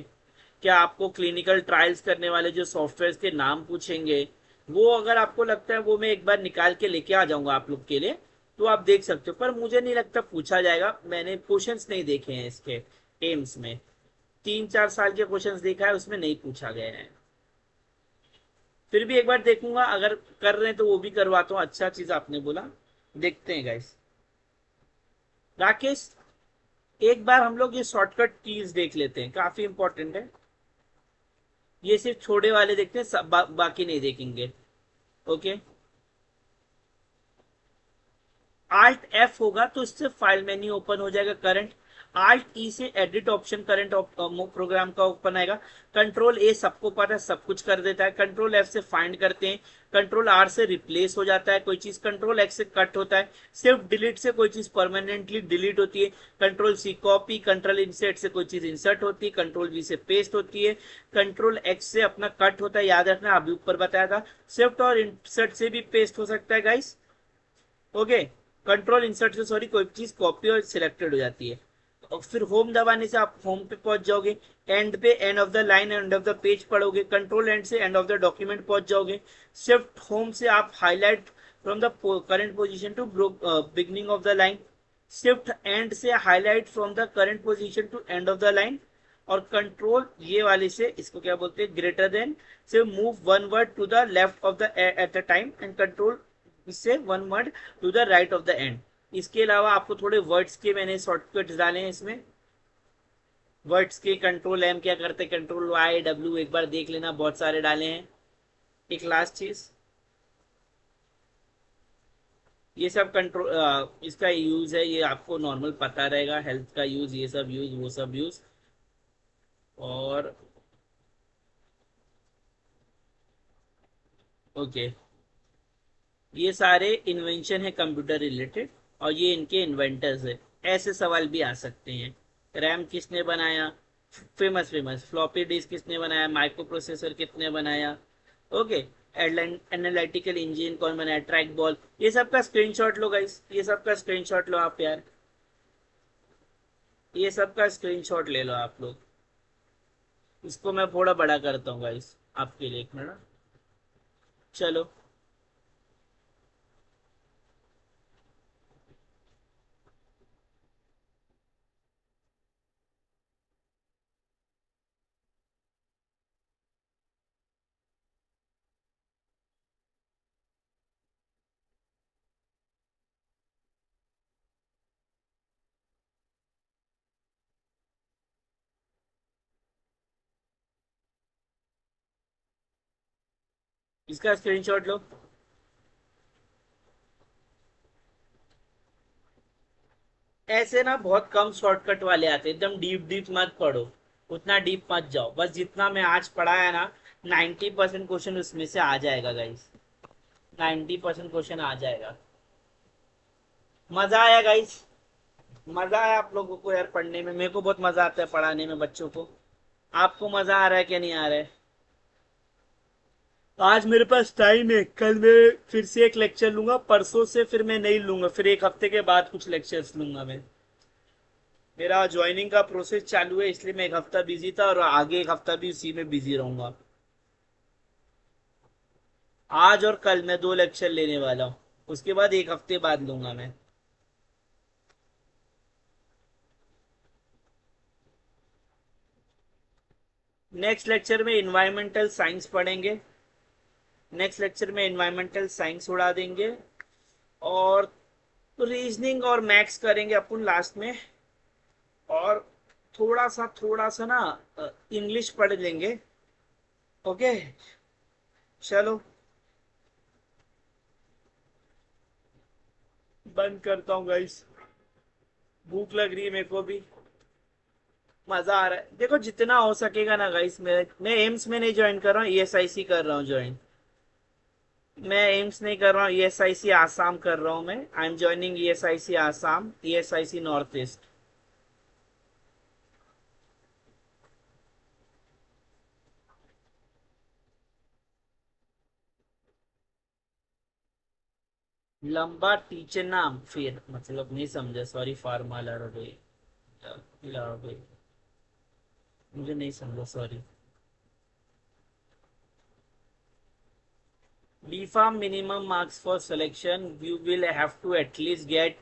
क्या आपको क्लिनिकल ट्रायल्स करने वाले जो सॉफ्टवेयर के नाम पूछेंगे। वो अगर आपको लगता है वो मैं एक बार निकाल के लेके आ जाऊंगा आप लोग के लिए, तो आप देख सकते हो, पर मुझे नहीं लगता पूछा जाएगा। मैंने क्वेश्चंस नहीं देखे हैं इसके एम्स में, 3-4 साल के क्वेश्चंस देखा है, उसमें नहीं पूछा गया है। फिर भी एक बार देखूंगा, अगर कर रहे हैं तो वो भी करवाता हूँ। अच्छा चीज आपने बोला, देखते हैं गाइस। राकेश, एक बार हम लोग ये शॉर्टकट कीज देख लेते हैं, काफी इंपॉर्टेंट है। ये सिर्फ छोड़े वाले देखते हैं, बाकी नहीं देखेंगे। ओके। आल्ट एफ होगा तो इससे फाइल मेन्यू ओपन हो जाएगा, करंट। आल्ट ई से एडिट ऑप्शन करंट प्रोग्राम का ओपन आएगा। कंट्रोल ए सबको पता है, सब कुछ कर देता है। कंट्रोल एफ से फाइंड करते हैं। कंट्रोल आर से रिप्लेस हो जाता है कोई चीज। कंट्रोल एक्स से कट होता है। सिर्फ डिलीट से कोई चीज परमानेंटली डिलीट होती है। Control C copy. Control insert से कोई चीज इंसर्ट होती है। कंट्रोल वी से पेस्ट होती है। कंट्रोल एक्स से अपना कट होता है, याद रखना अभी ऊपर बताया था। शिफ्ट और इंसर्ट से भी पेस्ट हो सकता है गाइस। ओके। कंट्रोल इंसर्ट से, सॉरी, कोई चीज कॉपी और सिलेक्टेड हो जाती है। और फिर होम दबाने से आप होम पे पहुंच जाओगे। एंड पे end of the line, end of the page पढ़ोगे। कंट्रोल एंड से एंड ऑफ द डॉक्यूमेंट पहुंच जाओगे। शिफ्ट होम से आप highlight from the current position to beginning of the line. Shift end से highlight from the current position to end of the line. और control ये वाले से, इसको क्या बोलते हैं, ग्रेटर देन से move one word to the left of the at the time, and control इससे one word to the right of the end. इसके अलावा आपको थोड़े वर्ड्स के मैंने शॉर्टकट्स डाले हैं इसमें। वर्ड्स के कंट्रोल एम क्या करते हैं, कंट्रोल वाई डब्ल्यू, एक बार देख लेना, बहुत सारे डाले हैं। एक लास्ट चीज, ये सब कंट्रोल इसका यूज है, ये आपको नॉर्मल पता रहेगा, हेल्थ का यूज, ये सब यूज, वो सब यूज। और ओके, ये सारे इन्वेंशन है कंप्यूटर रिलेटेड, और ये इनके इन्वेंटर्स है। ऐसे सवाल भी आ सकते हैं। रैम किसने बनाया, फेमस फेमस फ्लॉपी डिस्क किसने बनाया, माइक्रो प्रोसेसर किसने बनाया। ओके। एनालिटिकल इंजन कौन बनाया, ट्रैक बॉल, ये सब का स्क्रीनशॉट लो गाइस, ये सब का स्क्रीनशॉट लो आप यार, ये सब का स्क्रीनशॉट ले लो आप लोग। इसको मैं थोड़ा बड़ा करता हूँ गाइस आपके लिए, एक मिनट। चलो, इसका स्क्रीनशॉट लो। ऐसे ना बहुत कम शॉर्टकट वाले आते हैं, एकदम डीप डीप मत पढ़ो, उतना डीप मत जाओ, बस जितना मैं आज पढ़ा है ना, 90% क्वेश्चन उसमें से आ जाएगा गाइस। 90% क्वेश्चन आ जाएगा। मजा आया गाइस? मजा आया आप लोगों को यार पढ़ने में? मेरे को बहुत मजा आता है पढ़ाने में बच्चों को। आपको मजा आ रहा है क्या नहीं आ रहा है? आज मेरे पास टाइम है, कल मैं फिर से एक लेक्चर लूंगा, परसों से फिर मैं नहीं लूंगा, फिर एक हफ्ते के बाद कुछ लेक्चर्स लूंगा मैं। मेरा ज्वाइनिंग का प्रोसेस चालू है, इसलिए मैं एक हफ्ता बिजी था और आगे एक हफ्ता भी उसी में बिजी रहूंगा। आज और कल मैं 2 लेक्चर लेने वाला हूँ, उसके बाद एक हफ्ते बाद लूंगा मैं। नेक्स्ट लेक्चर में इन्वायरमेंटल साइंस पढ़ेंगे। नेक्स्ट लेक्चर में इन्वायरमेंटल साइंस उड़ा देंगे, और रीजनिंग और मैथ्स करेंगे अपन लास्ट में। और थोड़ा सा ना इंग्लिश पढ़ लेंगे। ओके, चलो बंद करता हूँ गाइस, भूख लग रही है मेरे को भी। मजा आ रहा है, देखो जितना हो सकेगा ना गाइस। मैं एम्स में नहीं ज्वाइन कर रहा हूँ, ईएसआईसी कर रहा हूँ ज्वाइन। मैं एम्स नहीं कर रहा हूँ, ईएसआईसी आसाम कर रहा हूँ मैं। I am joining ESIC Assam, ESIC north east. लंबा टीचर नाम फिर मतलब नहीं समझा, सॉरी फार्मा लड़ोगे। लड़ोगे, मुझे नहीं समझा, sorry. B form minimum marks for selection, you will have to at least get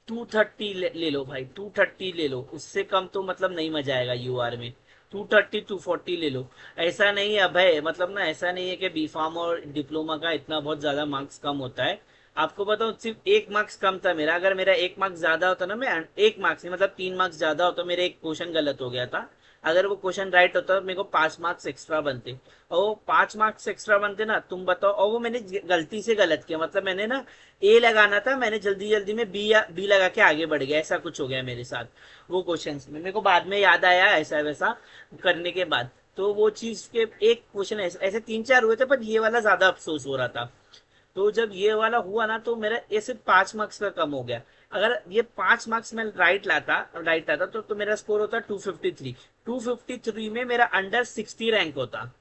230 ले लो भाई, 230 ले लो। उससे कम तो मतलब नहीं मजा आएगा यूआर में। 230 240 ले लो। ऐसा नहीं है अभय, मतलब ना ऐसा नहीं है कि बी फार्म और डिप्लोमा का इतना बहुत ज्यादा मार्क्स कम होता है। आपको बताऊं, सिर्फ 1 मार्क्स कम था मेरा। अगर मेरा 1 मार्क्स ज्यादा होता ना, मैं 1 मार्क्स नहीं मतलब 3 मार्क्स ज्यादा होता, मेरा एक क्वेश्चन गलत हो गया था। अगर वो क्वेश्चन राइट होता तो मेरे को 5 मार्क्स एक्स्ट्रा बनते। और वो 5 मार्क्स एक्स्ट्रा बनते ना, तुम बताओ। और वो मैंने गलती से गलत किया, मतलब मैंने ना ए लगाना था, मैंने जल्दी जल्दी में बी लगा के आगे बढ़ गया। ऐसा कुछ हो गया मेरे साथ वो क्वेश्चंस में। मेरे को बाद में याद आया ऐसा वैसा करने के बाद। तो वो चीज के एक क्वेश्चन ऐसे 3 4 हुए थे, पर ये वाला ज्यादा अफसोस हो रहा था। तो जब ये वाला हुआ ना, तो मेरा ये सिर्फ 5 मार्क्स का कम हो गया। अगर ये 5 मार्क्स में राइट लाता तो मेरा स्कोर होता 253। 253 में मेरा अंडर 60 रैंक होता,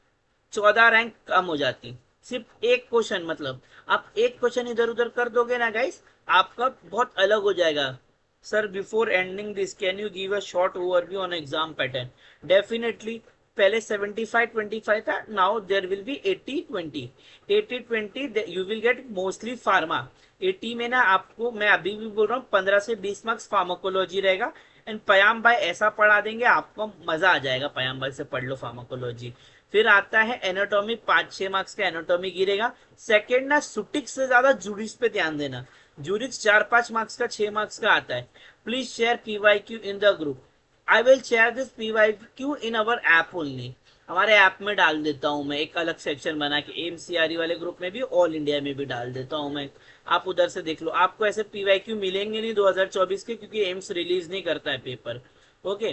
14 रैंक कम हो जाती। सिर्फ एक क्वेश्चन, मतलब आप एक क्वेश्चन इधर उधर कर दोगे ना गाइस, आपका बहुत अलग हो जाएगा। Sir before ending this can you give a short overview on exam pattern? Definitely. पहले 75-25 था, now there will be 80-20। 80-20 you will get mostly pharma. 80 में ना आपको, मैं अभी भी बोल रहा हूँ, 15 से 20 मार्क्स फार्माकोलॉजी रहेगा। एंड पयाम भाई ऐसा पढ़ा देंगे, आपको मजा आ जाएगा। पयाम भाई से पढ़ लो फार्माकोलॉजी। फिर आता है एनाटॉमी, 5-6 मार्क्स का एनाटॉमी गिरेगा। सेकेंड ना सुटिक्स से ज्यादा जूरिक्स पे ध्यान देना। जूरिक्स 4-5 मार्क्स का, 6 मार्क्स का आता है। Please share PYQ in the group. I will share this PYQ in our app only. हमारे ऐप में डाल देता हूँ मैं, एक अलग सेक्शन बना के एमसीआरई वाले ग्रुप में भी, ऑल इंडिया में भी डाल देता हूँ मैं। आप उधर से देख लो। आपको ऐसे पीवाईक्यू मिलेंगे नहीं 2024 के, क्योंकि एम्स रिलीज नहीं करता है पेपर। ओके,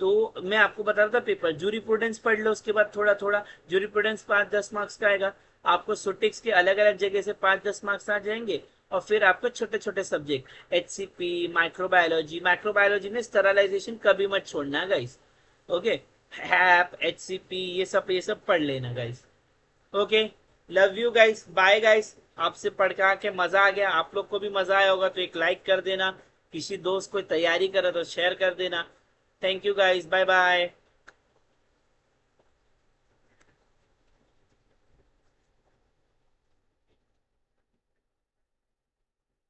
तो मैं आपको बता रहा था पेपर जूरी प्रूडेंस पढ़ लो, उसके बाद थोड़ा थोड़ा। जूरी प्रूडेंस 5-10 मार्क्स का आएगा। आपको सुटिक्स के अलग अलग जगह से 5-10 मार्क्स आ जाएंगे। और फिर आपको छोटे छोटे सब्जेक्ट, एचसीपी, माइक्रोबायोलॉजी। माइक्रोबायोलॉजी में स्टरलाइजेशन कभी मत छोड़ना गाइस। ओके, हैप, एचसीपी, ये सब पढ़ लेना guys. Okay, love you guys, bye guys. आपसे पढ़ के आके मजा आ गया। आप लोग को भी मजा आया होगा तो एक लाइक कर देना। किसी दोस्त को तैयारी करे तो शेयर कर देना। Thank you guys, bye bye.